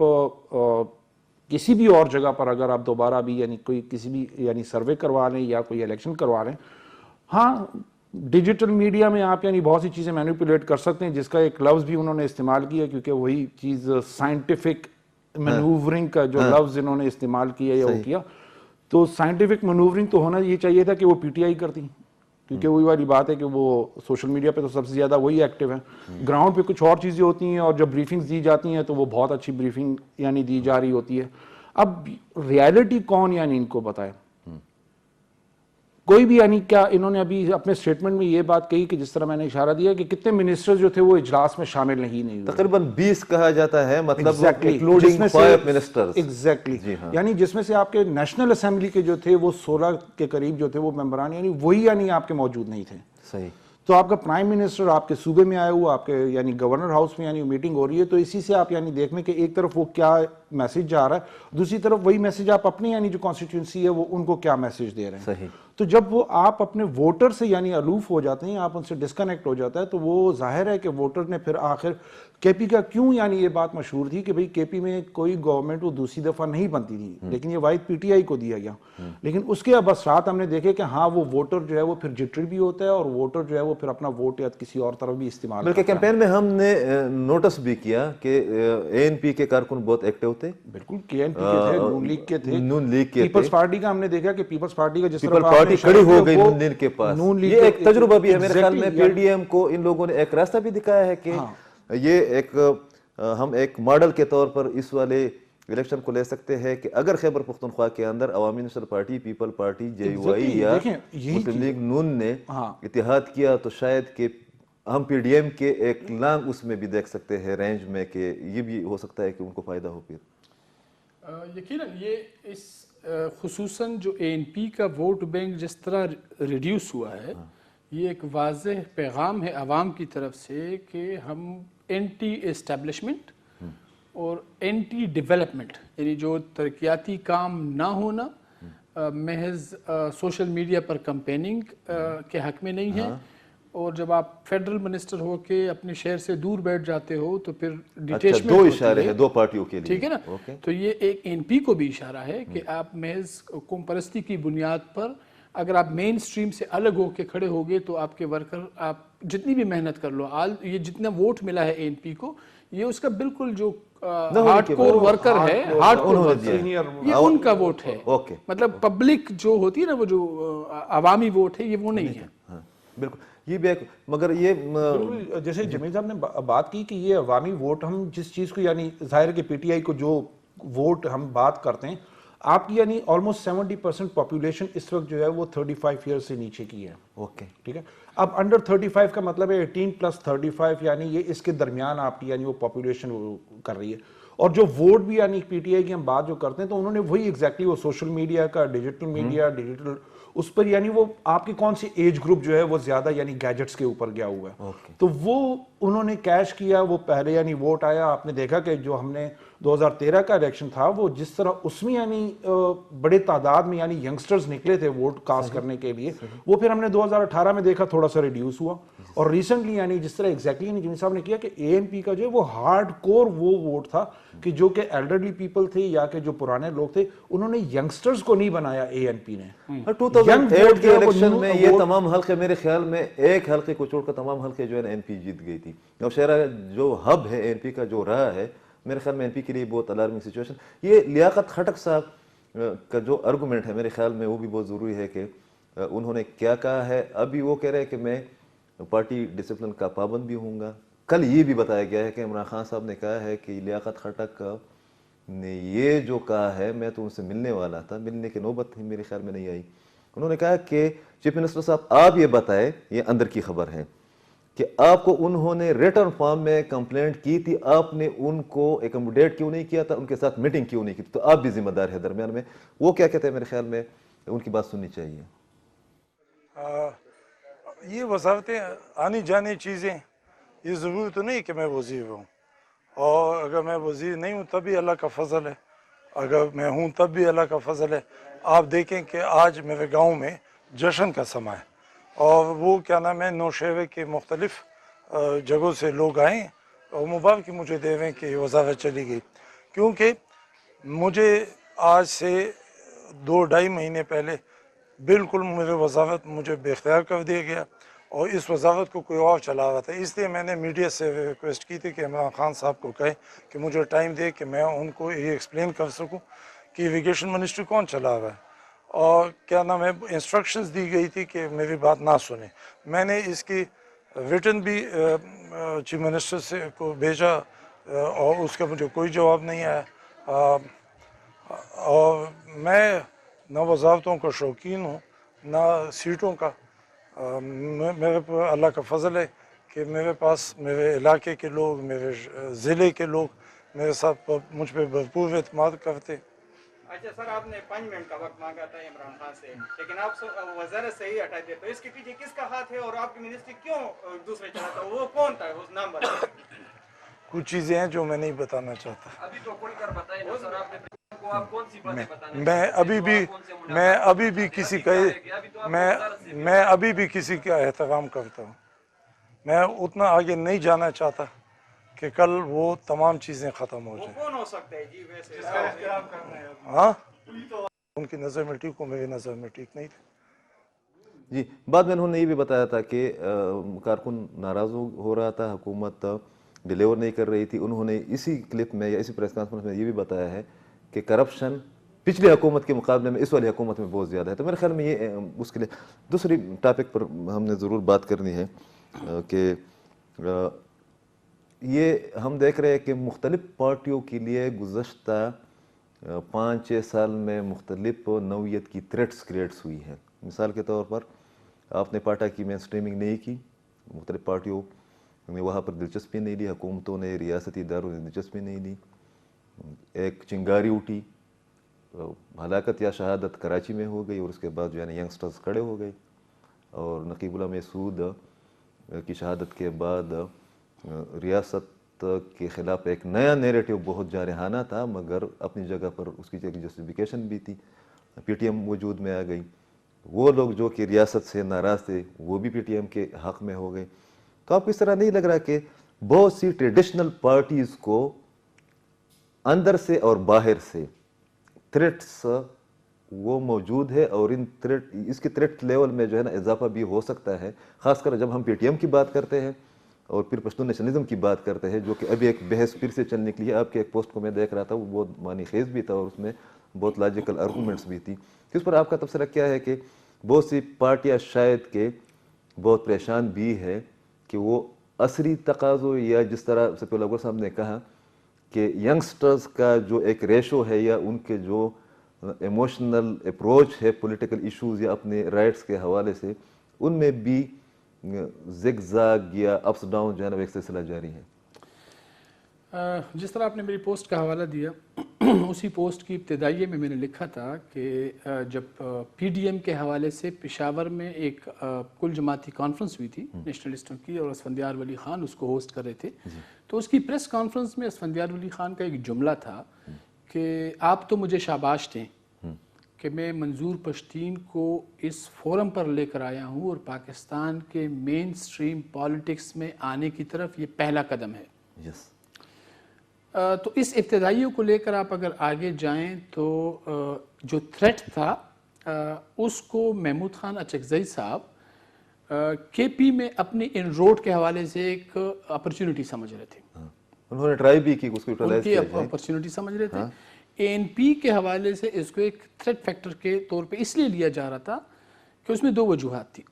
کسی بھی اور جگہ پر اگر آپ دوبارہ بھی یعنی کوئی کسی بھی یعنی سروے کروا لیں یا کوئی الیکشن کروا لیں, ہاں ڈیجیٹل میڈیا میں آپ یعنی بہت سی چیزیں مینیپولیٹ کر سکتے ہیں, جس کا ایک لفظ بھی انہوں نے استعمال کیا کیونکہ وہی چیز سائنٹیفک مینوورنگ کا جو لفظ انہوں نے استعمال کیا یا وہ کیا, تو سائنٹیفک مینوورنگ تو ہونا یہ چاہیے تھا کہ وہ پی ٹی آئی کرتی, کیونکہ وہی والی بات ہے کہ وہ سوشل میڈیا پہ تو سب سے زیادہ وہی ایکٹیو ہیں, گراؤنڈ پہ کچھ اور چیزیں ہوتی ہیں, اور جب بریفنگز دی جاتی ہیں تو وہ بہت اچھی بریفنگ یعنی دی جا رہی ہوتی ہے. اب ریالٹی کون یعنی ان کو بتائے, کوئی بھی یعنی کیا انہوں نے ابھی اپنے سٹیٹمنٹ میں یہ بات کہی کہ جس طرح میں نے اشارہ دیا کہ کتنے منسٹر جو تھے وہ اجلاس میں شامل نہیں ہوئے, تقریباً 20 کہا جاتا ہے, مطلب جس میں سے 5 منسٹرز. ایگزیکٹلی یعنی جس میں سے آپ کے نیشنل اسمبلی کے جو تھے وہ 16 کے قریب جو تھے وہ ممبران یعنی وہی یعنی آپ کے موجود نہیں تھے. صحیح. تو آپ کا پرائم منسٹر آپ کے صوبے میں آیا ہوا, آپ کے یعنی گورنر ہاؤس میں یعنی میٹنگ ہو رہی ہے, تو اسی سے آپ یعنی دیکھ لیں کہ ایک طرف وہ کیا میسج جا رہا ہے, دوسری طرف وہی میسج آپ اپنی یعنی جو کانسٹیٹیوئنسی ہے وہ ان کو کیا میسج دے رہے ہیں. صحیح. تو جب وہ آپ اپنے ووٹر سے یعنی الوف ہو جاتے ہیں, آپ ان سے ڈسکنیکٹ ہو جاتا ہے, تو وہ ظاہر ہے کہ ووٹر نے پھر آخر کے پی کا کیوں یعنی یہ بات مشہور تھی کہ بھئی کے پی میں کوئی گورنمنٹ وہ دوسری دفعہ نہیں بنتی تھی, لیکن یہ واحد پی ٹی آئی کو دیا گیا, لیکن اس کے اب اثرات ہم نے دیکھے کہ ہاں وہ ووٹر جو ہے وہ پھر جٹری بھی ہوتا ہے, اور ووٹر جو ہے وہ پھر اپنا ووٹ یا کسی اور طرف بھی استعمال بلکہ کیمپین میں ہم نے نوٹس بھی کیا کہ اے این پی کے کارکن بہت ایکٹیو تھے. بالکل کے این پی کے تھے, نون لیگ کے تھے, نون لیگ کے پیپلز پارٹی کا ہم نے دیکھا کہ پیپلز پارٹی کا جس پیپل طرح پارٹی کھڑی ہو گئی نون لیگ کے پاس. یہ ایک تجربہ بھی ہے میرے خیال میں, پی ڈی ایم کو ان لوگوں نے ایک راستہ بھی دکھایا ہے کہ یہ ایک ہم ایک ماڈل کے طور پر اس والے الیکشن کو لے سکتے ہیں کہ اگر خیبر پختونخوا کے اندر عوامی نصر party, people party, J U I یا مسلم لیگ نون نے اتحاد کیا تو شاید کہ ہم پی ڈی ایم کے ایک لانگ اس میں بھی دیکھ سکتے ہیں رینج میں, کہ یہ بھی ہو سکتا ہے کہ ان کو فائدہ ہو. پھر یقیناً یہ اس خصوصاً جو اے این پی کا ووٹ بینک جس طرح ریڈیوس ہوا ہے, یہ ایک واضح پیغام ہے عوام کی طرف سے کہ ہم اینٹی اسٹیبلشمنٹ اور اینٹی ڈیولپمنٹ یعنی جو ترقیاتی کام نہ ہونا محض سوشل میڈیا پر کمپیننگ کے حق میں نہیں ہے, اور جب آپ فیڈرل منسٹر ہو کے اپنے شہر سے دور بیٹھ جاتے ہو تو پھر ڈیٹیچمنٹ دو اشارے ہیں دو پارٹیوں کے لیے, ٹھیک ہے نا. تو یہ ایک این پی کو بھی اشارہ ہے کہ آپ محض قوم پرستی کی بنیاد پر اگر آپ مین سٹریم سے الگ ہو کے کھڑے ہوگے تو آپ کے ورکر آپ جتنی بھی محنت کر لو, یہ جتنا ووٹ ملا ہے اے این پی کو یہ اس کا بالکل جو ہارڈ کور ورکر ہے, ہارڈ کور ورکر یہ ان کا ووٹ ہے, مطلب پبلک جو ہوتی ہے نا وہ جو عوامی ووٹ ہے یہ وہ نہیں ہے. بالکل یہ بھی ایک, مگر یہ جیسے جمیل صاحب نے بات کی کہ یہ عوامی ووٹ ہم جس چیز کو یعنی ظاہر کہ پی ٹی آئی کو جو ووٹ ہم بات کرتے ہیں, آپ کی یعنی آلموسٹ 70% پاپولیشن اس وقت جو ہے وہ 35 ایئر سے نیچے کی ہے. اوکے ٹھیک ہے, اب انڈر 35 کا مطلب ہے 18+35 یعنی یہ اس کے درمیان آپ کی یعنی وہ پاپولیشن کر رہی ہے. اور جو ووٹ بھی یعنی پی ٹی آئی کی ہم بات جو کرتے ہیں تو انہوں نے وہی ایگزیکٹلی وہ سوشل میڈیا کا, ڈیجیٹل میڈیا, ڈیجیٹل اس پر یعنی وہ آپ کی کون سی ایج گروپ جو ہے وہ زیادہ یعنی گیجٹس کے اوپر گیا ہوا ہے, تو وہ انہوں نے کیش کیا. وہ پہلے یعنی ووٹ آیا, آپ نے دیکھا کہ جو ہم نے 2013 کا الیکشن تھا وہ جس طرح اس میں یعنی بڑے تعداد میں یعنی ینگسٹرز نکلے تھے ووٹ کاسٹ کرنے کے لیے, وہ پھر ہم نے 2018 میں دیکھا تھوڑا سا ریڈیوس ہوا. اور ریسنٹلی یعنی جس طرح ایگزیکٹلی یعنی جمیل صاحب نے کیا کہ اے این پی کا جو ہے وہ ہارڈ کور وہ ووٹ تھا کہ جو کہ ایلڈرلی پیپل تھے یا کہ جو پرانے لوگ تھے, انہوں نے ینگسٹرز کو نہیں بنایا اے این پی نے. 2008 کے الیکشن میں یہ تمام حلقے میرے خیال میں ایک حلقے کو چھوڑ کر تمام حلقے جو ہے این پی جیت گئی تھی. نوشہرہ جو ہب ہے این پی کا جو رہا ہے میرے خیال میں این پی کے لیے بہت الارمنگ سچویشن. یہ لیاقت خٹک صاحب کا جو ارگومنٹ ہے میرے خیال میں وہ بھی بہت ضروری ہے کہ انہوں نے کیا کہا ہے. ابھی وہ کہہ رہے ہیں کہ میں پارٹی ڈسپلن کا پابند بھی ہوں گا. کل یہ بھی بتایا گیا ہے کہ عمران خان صاحب نے کہا ہے کہ لیاقت خٹک نے یہ جو کہا ہے میں تو ان سے ملنے والا تھا, ملنے کی نوبت ہی میرے خیال میں نہیں آئی. انہوں نے کہا کہ چیف منسٹر صاحب آپ یہ بتائیں, یہ اندر کی خبر ہے, کہ آپ کو انہوں نے ریٹرن فارم میں کمپلینٹ کی تھی, آپ نے ان کو ایکوموڈیٹ کیوں نہیں کیا تھا, ان کے ساتھ میٹنگ کیوں نہیں کی تھی, تو آپ بھی ذمہ دار ہے درمیان میں. وہ کیا کہتے ہیں میرے خیال میں ان کی بات سننی چاہیے. یہ وزارتیں آنی جانی چیزیں, یہ ضروری تو نہیں کہ میں وزیر ہوں, اور اگر میں وزیر نہیں ہوں تب بھی اللہ کا فضل ہے, اگر میں ہوں تب بھی اللہ کا فضل ہے. آپ دیکھیں کہ آج میرے گاؤں میں جشن کا سماں ہے, اور وہ کیا نام ہے نوشہرے کے مختلف جگہوں سے لوگ آئیں اور مبارکی مجھے دے رہے ہیں کہ وزارت چلی گئی, کیونکہ مجھے آج سے 2-2.5 مہینے پہلے بالکل میرے وزارت مجھے بے اختیار کر دیا گیا, اور اس وزارت کو کوئی اور چلا رہا تھا. اس لیے میں نے میڈیا سے ریکویسٹ کی تھی کہ عمران خان صاحب کو کہے کہ مجھے ٹائم دے کہ میں ان کو یہ ایکسپلین کر سکوں کہ ایریگیشن منسٹری کون چلا رہا ہے. اور کیا نام ہے انسٹرکشنز دی گئی تھی کہ میری بات نہ سنیں. میں نے اس کی ریٹن بھی چیف منسٹر سے کو بھیجا اور اس کا مجھے کوئی جواب نہیں آیا. اور میں نہ وزارتوں کا شوقین ہوں نہ سیٹوں کا. میرے پر اللہ کا فضل ہے کہ میرے پاس میرے علاقے کے لوگ میرے ضلع کے لوگ میرے ساتھ مجھ پہ بھرپور اعتماد کرتے. اچھا سر، آپ نے 5 منٹ کا وقت مانگا تھا عمران خان سے، لیکن آپ وزارت سے ہی ہٹا دے، تو اس کے پیچھے کس کا ہاتھ ہے اور آپ کی منسٹری کیوں دوسرے چلاتا؟ وہ کون تھا؟ اس نام بتائیں. کچھ چیزیں ہیں جو میں نہیں بتانا چاہتا. ابھی تو کھل کر بتائیں نا سر، آپ نے کو آپ کون سی باتیں بتانا؟ میں ابھی بھی کسی کا احترام کرتا ہوں. میں اتنا آگے نہیں جانا چاہتا کہ کل وہ تمام چیزیں ختم ہو جائیں. کون ہو سکتا ہے جی ویسے؟ ہاں، ان کی نظر میں ٹھیک ہوں، میری نظر میں ٹھیک نہیں تھے. جی، بعد میں انہوں نے یہ بھی بتایا تھا کہ کارکن ناراض ہو رہا تھا، حکومت ڈیلیور نہیں کر رہی تھی. انہوں نے اسی کلپ میں یا اسی پریس کانفرنس میں یہ بھی بتایا ہے کہ کرپشن پچھلی حکومت کے مقابلے میں اس والی حکومت میں بہت زیادہ ہے. تو میرے خیال میں یہ اس کے لیے دوسری ٹاپک پر ہم نے ضرور بات کرنی ہے کہ یہ ہم دیکھ رہے ہیں کہ مختلف پارٹیوں کے لیے گزشتہ 5-6 سال میں مختلف نوعیت کی تھریٹس کریٹس ہوئی ہیں. مثال کے طور پر آپ نے پاٹا کی مین سٹریمنگ نہیں کی، مختلف پارٹیوں نے وہاں پر دلچسپی نہیں لی، حکومتوں نے ریاستی اداروں نے دلچسپی نہیں لی. ایک چنگاری اٹھی، ہلاکت یا شہادت کراچی میں ہو گئی اور اس کے بعد جو ہے نا ینگسٹرز کھڑے ہو گئے. اور نقیب اللہ محسود کی شہادت کے بعد ریاست کے خلاف ایک نیا نیریٹو بہت جارحانہ تھا، مگر اپنی جگہ پر اس کی ایک جسٹیفیکیشن بھی تھی. پی ٹی ایم وجود میں آ گئی. وہ لوگ جو کہ ریاست سے ناراض تھے وہ بھی پی ٹی ایم کے حق میں ہو گئے. تو آپ کو اس طرح نہیں لگ رہا کہ بہت سی ٹریڈیشنل پارٹیز کو اندر سے اور باہر سے تھریٹس وہ موجود ہے اور اس کے تھریٹ لیول میں جو ہے نا اضافہ بھی ہو سکتا ہے، خاص کر جب ہم پی ٹی ایم کی بات کرتے ہیں اور پھر پشتون نیشنلزم کی بات کرتے ہیں، جو کہ ابھی ایک بحث پھر سے چلنے کے لیے. آپ کے ایک پوسٹ کو میں دیکھ رہا تھا، وہ بہت معنی خیز بھی تھا اور اس میں بہت لاجیکل آرگومنٹس بھی تھی. اس پر آپ کا تبصرہ کیا ہے کہ بہت سی پارٹیاں شاید کہ بہت پریشان بھی ہے کہ وہ عصری تقاضوں یا جس طرح سپیہ اللہ صاحب نے کہا کہ ینگسٹرز کا جو ایک ریشو ہے یا ان کے جو ایموشنل اپروچ ہے پولیٹیکل ایشوز یا اپنے رائٹس کے حوالے سے، ان میں بھی زگ زاگ یا اپس ڈاؤن جو ہے نا ایک سلسلہ جاری ہے. جس طرح آپ نے میری پوسٹ کا حوالہ دیا، اسی پوسٹ کی ابتدائیے میں نے لکھا تھا کہ جب پی ڈی ایم کے حوالے سے پشاور میں ایک کل جماعتی کانفرنس ہوئی تھی نیشنلسٹوں کی اور اسفندیار ولی خان اس کو ہوسٹ کر رہے تھے، تو اس کی پریس کانفرنس میں اسفندیار ولی خان کا ایک جملہ تھا کہ آپ تو مجھے شاباش دیں کہ میں منظور پشتین کو اس فورم پر لے کر آیا ہوں اور پاکستان کے مین سٹریم پالیٹکس میں آنے کی طرف یہ پہلا قدم ہے. تو اس ابتدائیوں کو لے کر آپ اگر آگے جائیں تو جو تھریٹ تھا اس کو محمود خان اچکزئی صاحب کے پی میں اپنی ان روڈ کے حوالے سے ایک اپرچونٹی سمجھ رہے تھے. انہوں نے ٹرائی بھی کی اس کو یوٹیلائز کیا جائے، اپرچونٹی سمجھ رہے تھے. اے این پی کے حوالے سے اس کو ایک تھریٹ فیکٹر کے طور پہ اس لیے لیا جا رہا تھا کہ اس میں 2 وجوہات تھی.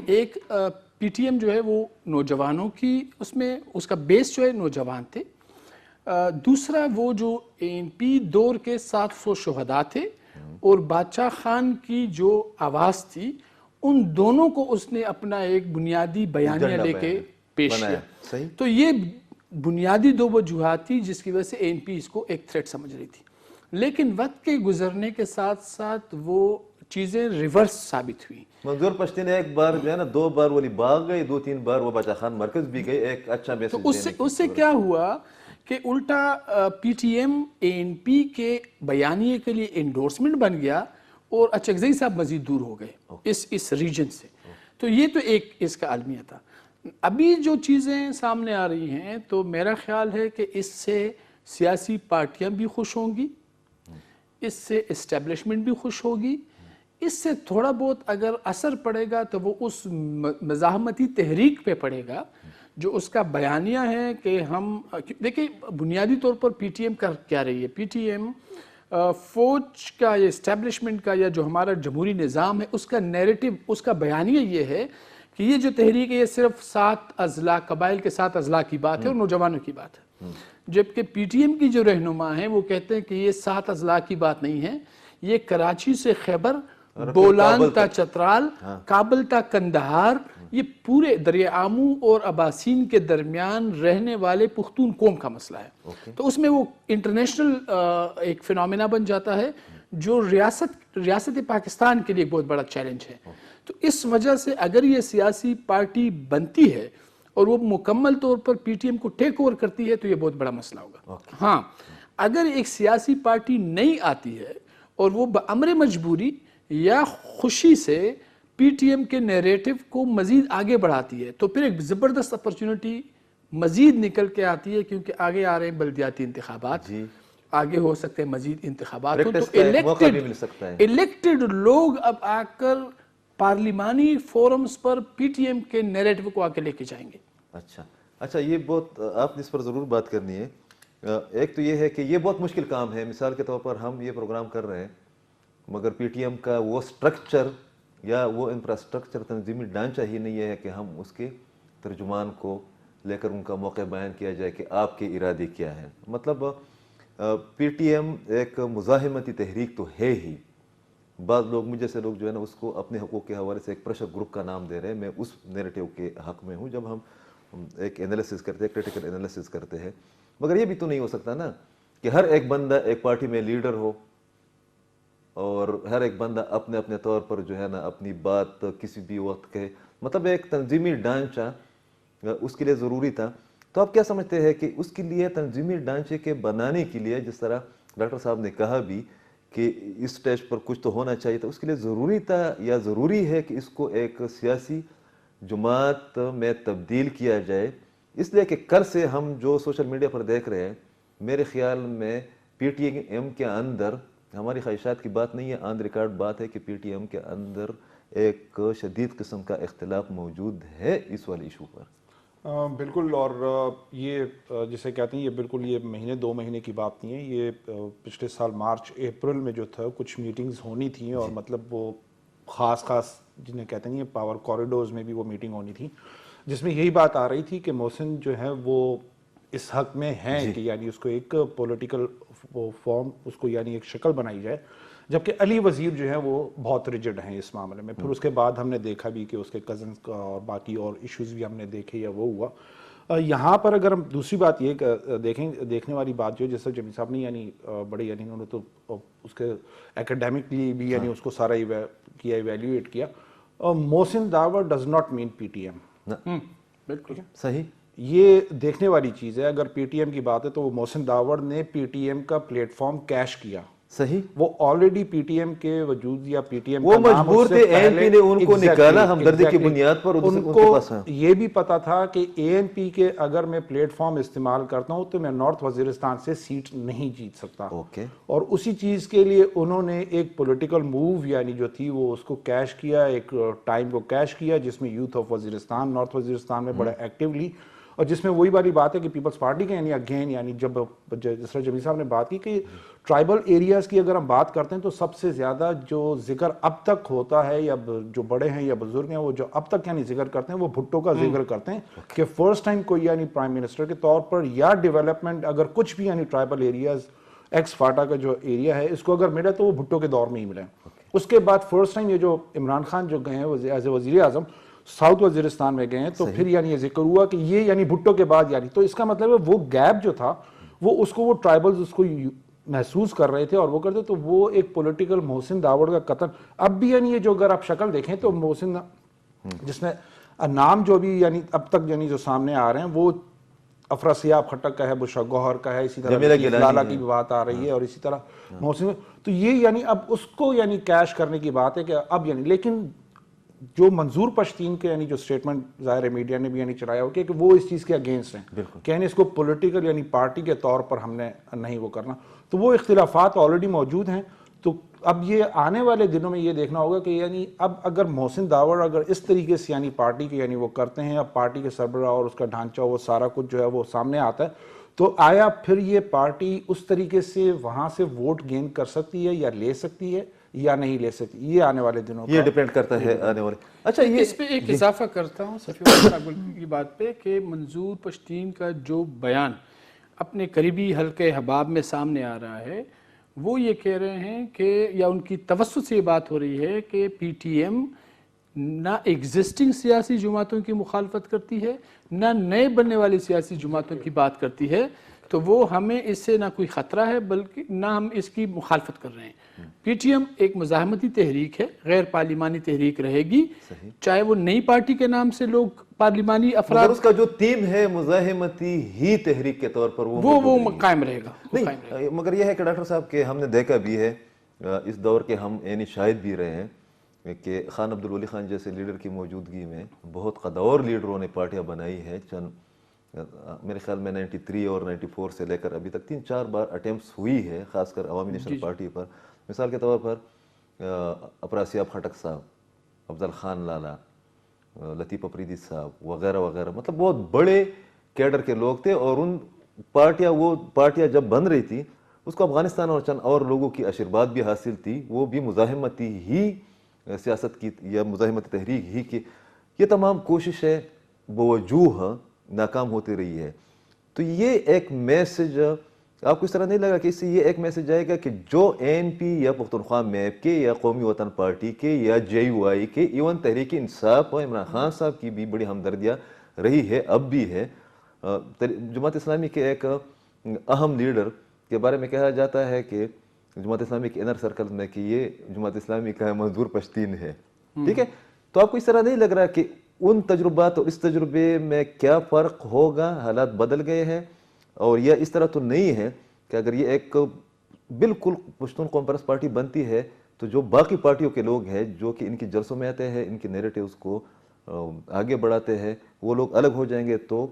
ایک پی ٹی ایم جو ہے وہ نوجوانوں کی اس میں اس کا بیس جو ہے نوجوان تھے. دوسرا وہ جو اے این پی دور کے 700 شہداء تھے اور بادشاہ خان کی جو آواز تھی، ان دونوں کو اس نے اپنا ایک بنیادی بیانیہ لے کے پیش کیا. تو یہ بنیادی 2 وجوہات تھی جس کی وجہ سے اے این پی اس کو ایک تھریٹ سمجھ رہی تھی. لیکن وقت کے گزرنے کے ساتھ ساتھ وہ چیزیں ریورس ثابت ہوئی. منظور پشتین ایک بار جو ہے نا 2 بار ولی باغ گئے، 2-3 بار وہ بادشاہ خان مرکز بھی گئے، ایک اچھا میسج. تو اس سے کیا ہوا کہ الٹا پی ٹی ایم اے این پی کے بیانیے کے لیے انڈورسمنٹ بن گیا اور اچکزئی صاحب مزید دور ہو گئے اس ریجن سے. تو یہ تو ایک اس کا المیہ تھا. ابھی جو چیزیں سامنے آ رہی ہیں تو میرا خیال ہے کہ اس سے سیاسی پارٹیاں بھی خوش ہوں گی، اس سے اسٹیبلشمنٹ بھی خوش ہوگی. اس سے تھوڑا بہت اگر اثر پڑے گا تو وہ اس مزاحمتی تحریک پہ پڑے گا جو اس کا بیانیہ ہے کہ ہم دیکھیں بنیادی طور پر پی ٹی ایم کر کیا رہی ہے. پی ٹی ایم فوج کا یا اسٹیبلشمنٹ کا یا جو ہمارا جمہوری نظام ہے اس کا نیریٹو، اس کا بیانیہ یہ ہے کہ یہ جو تحریک ہے یہ صرف 7 اضلاع، قبائل کے 7 اضلاع کی بات ہے اور نوجوانوں کی بات ہے، جبکہ پی ٹی ایم کی جو رہنما ہیں وہ کہتے ہیں کہ یہ 7 اضلاع کی بات نہیں ہے، یہ کراچی سے خیبر، بولان تا چترال، کابل تا کندہار، یہ پورے دریائے آمو اور اباسین کے درمیان رہنے والے پختون قوم کا مسئلہ ہے۔ تو اس میں وہ انٹرنیشنل ایک فنومینا بن جاتا ہے جو ریاست پاکستان کے لیے ایک بہت بڑا چیلنج ہے۔ تو اس وجہ سے اگر یہ سیاسی پارٹی بنتی ہے اور وہ مکمل طور پر پی ٹی ایم کو ٹیک اوور کرتی ہے تو یہ بہت بڑا مسئلہ ہوگا۔ ہاں، اگر ایک سیاسی پارٹی نہیں آتی ہے اور وہ بامر مجبوری یا خوشی سے پی ٹی ایم کے نیریٹو کو مزید آگے بڑھاتی ہے تو پھر ایک زبردست اپرچونٹی مزید نکل کے آتی ہے، کیونکہ آگے آ رہے ہیں بلدیاتی انتخابات، آگے ہو سکتے ہیں مزید انتخابات ہوں، تو الیکٹڈ لوگ اب آ کر پارلیمانی فورمز پر پی ٹی ایم کے نیریٹو کو آگے لے کے جائیں گے۔ اچھا، یہ بہت آپ نے اس پر ضرور بات کرنی ہے۔ ایک تو یہ ہے کہ یہ بہت مشکل کام ہے، مثال کے طور پر ہم یہ پروگرام کر رہے ہیں مگر پی ٹی ایم کا وہ سٹرکچر یا وہ انفراسٹرکچر، تنظیمی ڈھانچہ ہی نہیں ہے کہ ہم اس کے ترجمان کو لے کر ان کا موقع بیان کیا جائے کہ آپ کے ارادے کیا ہیں۔ مطلب پی ٹی ایم ایک مزاحمتی تحریک تو ہے ہی، بعض لوگ مجھ جیسے لوگ جو ہے نا اس کو اپنے حقوق کے حوالے سے ایک پریشر گروپ کا نام دے رہے ہیں۔ میں اس نیریٹو کے حق میں ہوں جب ہم ایک انالیسس کرتے ہیں، کریٹیکل انالیسس کرتے ہیں، مگر یہ بھی تو نہیں ہو سکتا نا کہ ہر ایک بندہ ایک پارٹی میں لیڈر ہو اور ہر ایک بندہ اپنے اپنے طور پر جو ہے نا اپنی بات کسی بھی وقت کہے۔ مطلب ایک تنظیمی ڈھانچہ اس کے لیے ضروری تھا۔ تو آپ کیا سمجھتے ہیں کہ اس کے لیے تنظیمی ڈھانچے کے بنانے کے لیے، جس طرح ڈاکٹر صاحب نے کہا بھی کہ اس سٹیج پر کچھ تو ہونا چاہیے تھا، اس کے لیے ضروری تھا یا ضروری ہے کہ اس کو ایک سیاسی جماعت میں تبدیل کیا جائے؟ اس لیے کہ کل سے ہم جو سوشل میڈیا پر دیکھ رہے ہیں، میرے خیال میں پی ٹی ایم کے اندر، ہماری خواہشات کی بات نہیں ہے، آن ریکارڈ بات ہے کہ پی ٹی ایم کے اندر ایک شدید قسم کا اختلاف موجود ہے اس والے ایشو پر۔ بالکل، اور یہ جسے کہتے ہیں یہ بالکل یہ مہینے 2 مہینے کی بات نہیں ہے، یہ پچھلے سال مارچ اپریل میں جو تھا کچھ میٹنگز ہونی تھیں، اور مطلب وہ خاص جنہیں کہتے ہیں یہ پاور کوریڈورز میں بھی وہ میٹنگ ہونی تھی، جس میں یہی بات آ رہی تھی کہ محسن جو ہے وہ اس حق میں ہیں کہ یعنی اس کو ایک پولیٹیکل فارم، اس کو یعنی ایک شکل بنائی جائے، جبکہ علی وزیر جو ہے وہ بہت ریجڈ ہیں اس معاملے میں۔ پھر اس کے بعد ہم نے دیکھا بھی کہ اس کے کزنز کا اور باقی اور ایشوز بھی ہم نے دیکھے یا وہ ہوا۔ یہاں پر اگر ہم دوسری بات یہ دیکھنے والی بات جو جیسے جمیل صاحب نے یعنی بڑے یعنی انہوں نے تو اس کے ایکیڈیمکلی بھی یعنی اس کو سارا ایویلیویٹ کیا، Mohsin Dawar does not mean P T M. بالکل صحیح، یہ دیکھنے والی چیز ہے۔ اگر پی ٹی ایم کی بات ہے تو وہ محسن داور نے پی ٹی ایم کا پلیٹ فارم کیش کیا، صحیح، وہ آلریڈی پی ٹی ایم کے وجود یا پی ٹی ایم وہ مجبور تھے، اے این پی نے ان کو نکالا ہمدردی کی بنیاد پر، ان کو یہ بھی پتا تھا کہ اے این پی کے اگر میں پلیٹ فارم استعمال کرتا ہوں تو میں نارتھ وزیرستان سے سیٹ نہیں جیت سکتا، اور اسی چیز کے لیے انہوں نے ایک پولیٹیکل موو یعنی جو تھی وہ اس کو کیش کیا، ایک ٹائم کو کیش کیا جس میں youth of Waziristan north Waziristan میں بڑا ایکٹیولی، اور جس میں وہی والی بات ہے کہ پیپلز پارٹی کے یعنی اگین یعنی جب جس طرح جمیل صاحب نے بات کی کہ ٹرائبل ایریاز کی اگر ہم بات کرتے ہیں تو سب سے زیادہ جو ذکر اب تک ہوتا ہے یا جو بڑے ہیں یا بزرگ ہیں وہ جو اب تک یعنی ذکر کرتے ہیں وہ بھٹو کا ذکر کرتے ہیں کہ فرسٹ ٹائم کوئی یعنی پرائم منسٹر کے طور پر یا ڈیولپمنٹ اگر کچھ بھی یعنی ٹرائبل ایریاز ایکس فاٹا کا جو ایریا ہے اس کو اگر ملا تو وہ بھٹو کے دور میں ہی ملا ہے۔ اس کے بعد فرسٹ ٹائم یہ جو عمران خان جو گئے ہیں ایز اے وزیر اعظم ساؤتھ وزیرستان میں گئے ہیں تو پھر یعنی یہ ذکر ہوا کہ یہ یعنی بھٹو کے بعد یعنی تو اس کا مطلب ہے وہ گیپ جو تھا وہ اس کو وہ ٹرائبلز اس کو محسوس کر رہے تھے اور وہ کرتے، تو وہ ایک پولیٹیکل محسن داوڑ کا قتل اب بھی یعنی یہ جو اگر آپ شکل دیکھیں تو محسن جس میں نام جو بھی یعنی اب تک یعنی جو سامنے آ رہے ہیں وہ افراسیاب خٹک کا ہے، بشرا گوہر کا ہے، اسی طرح لالا کی بھی بات آ رہی ہے، اور اسی طرح محسن، تو یہ یعنی اب اس کو یعنی کیش کرنے کی بات ہے کہ اب یعنی لیکن جو منظور پشتین کے یعنی جو سٹیٹمنٹ ظاہر ہے میڈیا نے بھی یعنی چلایا ہو کہ وہ اس چیز کے اگینسٹ ہیں کہ یعنی اس کو پولیٹیکل یعنی پارٹی کے طور پر ہم نے نہیں وہ کرنا، تو وہ اختلافات آلریڈی موجود ہیں۔ تو اب یہ آنے والے دنوں میں یہ دیکھنا ہوگا کہ یعنی اب اگر محسن داوڑ اگر اس طریقے سے یعنی پارٹی کے یعنی وہ کرتے ہیں، اب پارٹی کے سربراہ اور اس کا ڈھانچہ وہ سارا کچھ جو ہے وہ سامنے آتا ہے، تو آیا پھر یہ پارٹی اس طریقے سے وہاں سے ووٹ گین کر سکتی ہے یا لے سکتی ہے یا نہیں لے سکتی؟ یہ آنے والے دنوں یہ ڈیپینڈ کرتا ہے آنے والے. اچھا یہ اس پہ ایک اضافہ کرتا ہوں صفی صاحب کی بات پہ کہ منظور پشتین کا جو بیان اپنے قریبی حلقے احباب میں سامنے آ رہا ہے وہ یہ کہہ رہے ہیں کہ یا ان کی توسط سے یہ بات ہو رہی ہے کہ پی ٹی ایم نہ ایگزسٹنگ سیاسی جماعتوں کی مخالفت کرتی ہے نہ نئے بننے والی سیاسی جماعتوں کی بات کرتی ہے, تو وہ ہمیں اس سے نہ کوئی خطرہ ہے بلکہ نہ ہم اس کی مخالفت کر رہے ہیں. پی ٹی ایم ایک مزاحمتی تحریک ہے, غیر پارلیمانی تحریک رہے گی, چاہے وہ نئی پارٹی کے نام سے لوگ پارلیمانی افراد, مگر اس کا جو تیم ہے مزاحمتی ہی تحریک کے طور پر وہ قائم رہے گا. نہیں, مگر یہ ہے کہ ڈاکٹر صاحب کہ ہم نے دیکھا بھی ہے اس دور کے, ہم یعنی شاہد بھی رہے ہیں کہ خان عبدالولی خان جیسے لیڈر کی موجودگی میں بہت قدور لیڈروں نے پارٹیاں بنائی ہیں. چند میرے خیال میں 93 اور 94 سے لے کر ابھی تک 3-4 بار اٹیمپٹس ہوئی ہے, خاص کر عوامی نیشنل پارٹی پر. مثال کے طور پر افراسیاب خٹک صاحب, افضل خان لالا, لطیف افریدی صاحب وغیرہ وغیرہ, مطلب بہت بڑے کیڈر کے لوگ تھے. اور ان وہ پارٹیاں جب بن رہی تھی اس کو افغانستان اور چند اور لوگوں کی آشیرواد بھی حاصل تھی, وہ بھی مزاحمتی ہی سیاست کی یا مزاحمتی تحریک ہی کی. یہ تمام کوششیں بوجوہ ناکام ہوتی رہی ہے. تو یہ ایک میسج آپ کو اس طرح نہیں لگا کہ اس سے یہ ایک میسج آئے گا کہ جو این پی یا پختونخوا میپ کے یا قومی وطن پارٹی کے یا جے یو آئی کے, ایون تحریک انصاف اور عمران خان صاحب کی بھی بڑی ہمدردیاں رہی ہے, اب بھی ہے. جماعت اسلامی کے ایک اہم لیڈر کے بارے میں کہا جاتا ہے کہ جماعت اسلامی کے انر سرکل میں کہ یہ جماعت اسلامی کا منظور پشتین ہے. ٹھیک ہے, تو آپ کو اس طرح نہیں لگ رہا کہ ان تجربات اور اس تجربے میں کیا فرق ہوگا؟ حالات بدل گئے ہیں, اور یہ اس طرح تو نہیں ہے کہ اگر یہ ایک بالکل پشتون قوم پرست پارٹی بنتی ہے تو جو باقی پارٹیوں کے لوگ ہیں جو کہ ان کی جلسوں میں آتے ہیں, ان کی نیریٹیوز کو آگے بڑھاتے ہیں, وہ لوگ الگ ہو جائیں گے تو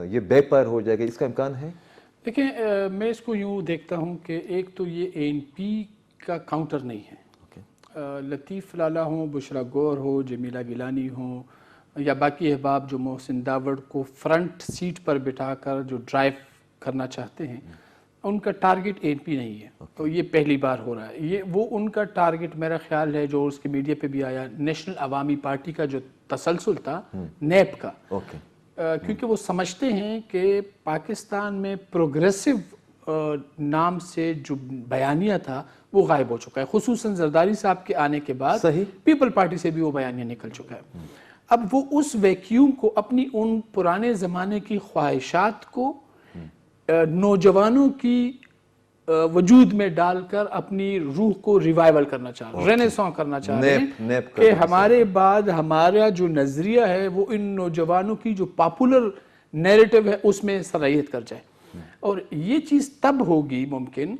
یہ بیک فائر ہو جائے گا. اس کا امکان ہے؟ دیکھیں, میں اس کو یوں دیکھتا ہوں کہ ایک تو یہ اے این پی کا کاؤنٹر نہیں ہے. لطیف لالا ہوں, بشرا گور ہو, جمیلہ گیلانی ہوں یا باقی احباب جو محسن داوڑ کو فرنٹ سیٹ پر بٹھا کر جو ڈرائیو کرنا چاہتے ہیں, ان کا ٹارگٹ اے این پی نہیں ہے. تو یہ پہلی بار ہو رہا ہے. یہ وہ ان کا ٹارگٹ میرا خیال ہے جو اس کے میڈیا پہ بھی آیا, نیشنل عوامی پارٹی کا جو تسلسل تھا نیب کا, کیونکہ وہ سمجھتے ہیں کہ پاکستان میں پروگریسو نام سے جو بیانیہ تھا وہ غائب ہو چکا ہے. خصوصاً زرداری صاحب کے آنے کے بعد پیپل پارٹی سے بھی وہ بیانیہ نکل چکا ہے. اب وہ اس ویکیوم کو, اپنی ان پرانے زمانے کی خواہشات کو نوجوانوں کی وجود میں ڈال کر اپنی روح کو ریوائیول کرنا چاہ رہے ہیں, رینیسان کرنا چاہ رہے ہیں کہ ہمارے بعد ہمارا جو نظریہ ہے وہ ان نوجوانوں کی جو پاپولر نیریٹو ہے اس میں صلاحیت کر جائے. اور یہ چیز تب ہوگی ممکن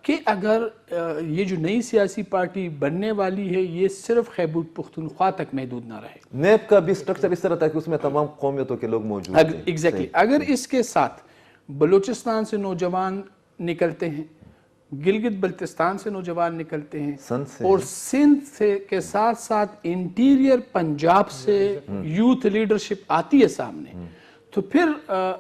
کہ اگر یہ جو نئی سیاسی پارٹی بننے والی ہے یہ صرف خیبر پختونخوا تک محدود نہ رہے. نیب کا بھی سٹرکچر اس طرح تھا کہ اس میں تمام قومیتوں کے لوگ موجود ہیں. ایگزیکٹلی. اگر اس کے ساتھ بلوچستان سے نوجوان نکلتے ہیں, گلگت بلتستان سے نوجوان نکلتے ہیں, اور سندھ کے ساتھ ساتھ انٹیریئر پنجاب سے یوتھ لیڈرشپ آتی ہے سامنے, تو پھر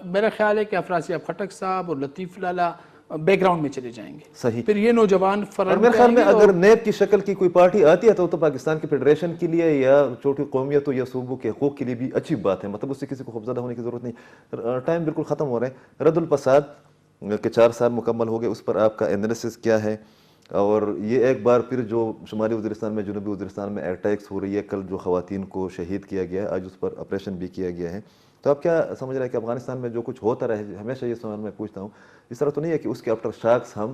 میرا خیال ہے کہ افراسیاب خٹک صاحب اور لطیف لالا بیک گراؤنڈ میں چلے جائیں گے. صحیح. پھر یہ نوجوان اور میرے خیال میں اگر نیب کی شکل کی کوئی پارٹی آتی ہے تو پاکستان کی فیڈریشن کے لیے یا چھوٹی قومیتوں یا صوبوں کے حقوق کے لیے بھی اچھی بات ہے. مطلب اس سے کسی کو خوفزدہ ہونے کی ضرورت نہیں. ٹائم بالکل ختم ہو رہے ہیں. رد الفساد کے 4 سال مکمل ہو گئے, اس پر آپ کا انالیسس کیا ہے؟ اور یہ ایک بار پھر جو شمالی وزیرستان میں, جنوبی وزیرستان میں اٹیکس ہو رہی ہے, کل جو خواتین کو شہید کیا گیا ہے, آج اس پر آپریشن بھی کیا گیا ہے, تو آپ کیا سمجھ رہے ہیں کہ افغانستان میں جو کچھ ہوتا رہے, ہمیشہ یہ سوال میں پوچھتا ہوں, اس طرح تو نہیں ہے کہ اس کے آفٹر شاکس ہم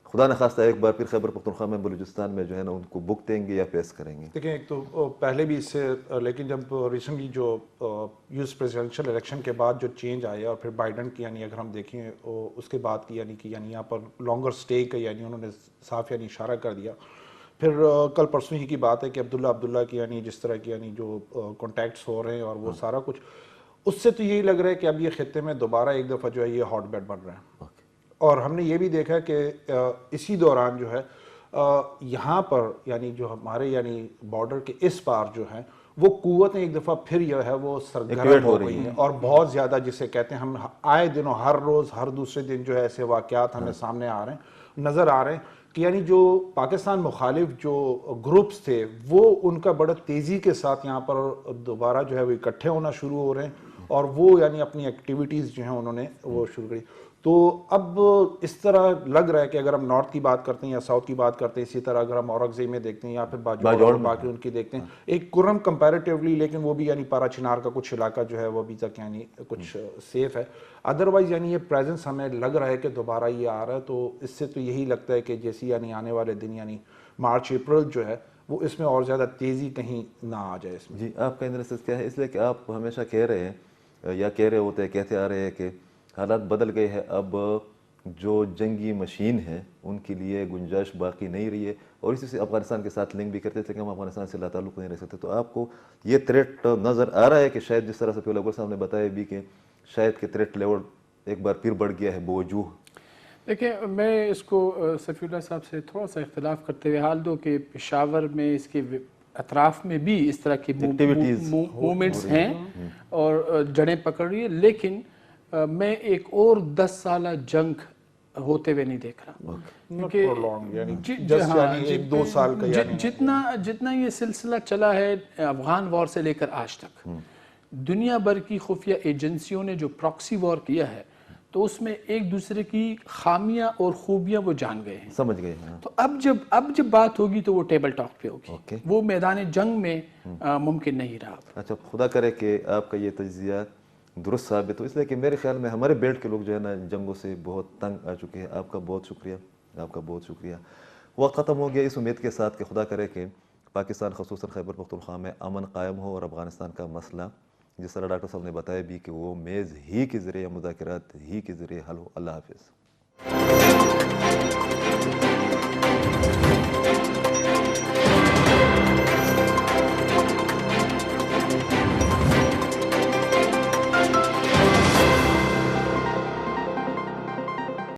خدا نخواستہ ایک بار پھر خیبر پختونخوا میں, بلوچستان میں جو ہے نا ان کو بھگتیں گے یا فیس کریں گے؟ دیکھیں, ایک تو پہلے بھی اس سے, لیکن جب ریسنٹلی جو یوز پریزیڈنشل الیکشن کے بعد جو چینج آیا اور پھر بائیڈن کی, یعنی اگر ہم دیکھیں اس کے بعد کی, یعنی یہاں پر لانگر سٹے کا یعنی انہوں نے صاف یعنی اشارہ کر دیا. پھر کل پرسوں ہی کی بات ہے کہ عبداللہ کی یعنی جس طرح کی یعنی جو کانٹیکٹس ہو رہے ہیں اور وہ سارا کچھ, اس سے تو یہی لگ رہا ہے کہ اب یہ خطے میں دوبارہ ایک دفعہ جو ہے یہ ہاٹ بیٹ بن رہا ہے. اور ہم نے یہ بھی دیکھا کہ اسی دوران جو ہے یہاں پر یعنی جو ہمارے یعنی بارڈر کے اس پار جو ہے وہ قوتیں ایک دفعہ پھر جو ہے وہ سرگرم ہو گئی ہیں اور بہت زیادہ جسے کہتے ہیں ہم آئے دنوں ہر روز ہر دوسرے دن جو ہے ایسے واقعات ہمیں سامنے آ رہے ہیں نظر آ رہے ہیں کہ یعنی جو پاکستان مخالف جو گروپس تھے وہ ان کا بڑا تیزی کے ساتھ یہاں پر دوبارہ جو ہے وہ اکٹھے ہونا شروع ہو رہے ہیں اور وہ یعنی اپنی ایکٹیویٹیز جو ہیں انہوں نے وہ شروع کری. تو اب اس طرح لگ رہا ہے کہ اگر ہم نارتھ کی بات کرتے ہیں یا ساؤتھ کی بات کرتے ہیں, اسی طرح اگر ہم اورنگزیب میں دیکھتے ہیں یا پھر باجوڑ اور باقی ان کی دیکھتے ہیں, ایک کرم کمپیریٹیولی, لیکن وہ بھی یعنی پارا چنار کا کچھ علاقہ جو ہے وہ ابھی تک یعنی کچھ سیف ہے. ادروائز یعنی یہ پریزنس ہمیں لگ رہا ہے کہ دوبارہ یہ آ رہا ہے, تو اس سے تو یہی لگتا ہے کہ جیسی یعنی آنے والے دن یعنی مارچ اپریل جو ہے وہ اس میں اور زیادہ تیزی کہیں نہ آ جائے اس میں. جی, آپ کا انالیسس کیا ہے؟ اس لیے کہ آپ ہمیشہ کہہ رہے ہیں یا کہہ رہے ہوتے ہیں, کہتے آ رہے ہیں کہ حالات بدل گئے ہیں, اب جو جنگی مشین ہیں ان کے لیے گنجائش باقی نہیں رہی ہے, اور اسی سے افغانستان کے ساتھ لنک بھی کرتے تھے کہ ہم افغانستان سے لا تعلق نہیں رہ سکتے. تو آپ کو یہ تھریٹ نظر آ رہا ہے کہ شاید جس طرح سے پیولہ صاحب نے بتایا بھی کہ شاید کہ تھریٹ لیول ایک بار پھر بڑھ گیا ہے بوجوہ؟ دیکھیں, میں اس کو صفی اللہ صاحب سے تھوڑا سا اختلاف کرتے ہوئے حال دو کہ پشاور میں اس کے اطراف میں بھی اس طرح کی موومنٹس ہیں اور جڑیں پکڑ رہی ہے, لیکن میں ایک اور 10 سالہ جنگ ہوتے ہوئے نہیں دیکھ رہا. جتنا یہ سلسلہ چلا ہے افغان وار سے لے کر آج تک, دنیا بھر کی خفیہ ایجنسیوں نے جو پراکسی وار کیا ہے تو اس میں ایک دوسرے کی خامیاں اور خوبیاں وہ جان گئے ہیں, سمجھ گئے ہیں. تو اب جب بات ہوگی تو وہ ٹیبل ٹاک پہ ہوگی, وہ میدان جنگ میں ممکن نہیں رہا. اچھا, خدا کرے کہ آپ کا یہ تجزیہ درست ثابت ہو, اس لیے کہ میرے خیال میں ہمارے بیلٹ کے لوگ جو ہے نا جنگوں سے بہت تنگ آ چکے ہیں. آپ کا بہت شکریہ, آپ کا بہت شکریہ. وقت ختم ہو گیا اس امید کے ساتھ کہ خدا کرے کہ پاکستان خصوصاً خیبر پختونخوا میں امن قائم ہو اور افغانستان کا مسئلہ جس طرح ڈاکٹر صاحب نے بتایا بھی کہ وہ میز ہی کے ذریعے, مذاکرات ہی کے ذریعے حل ہو. اللہ حافظ.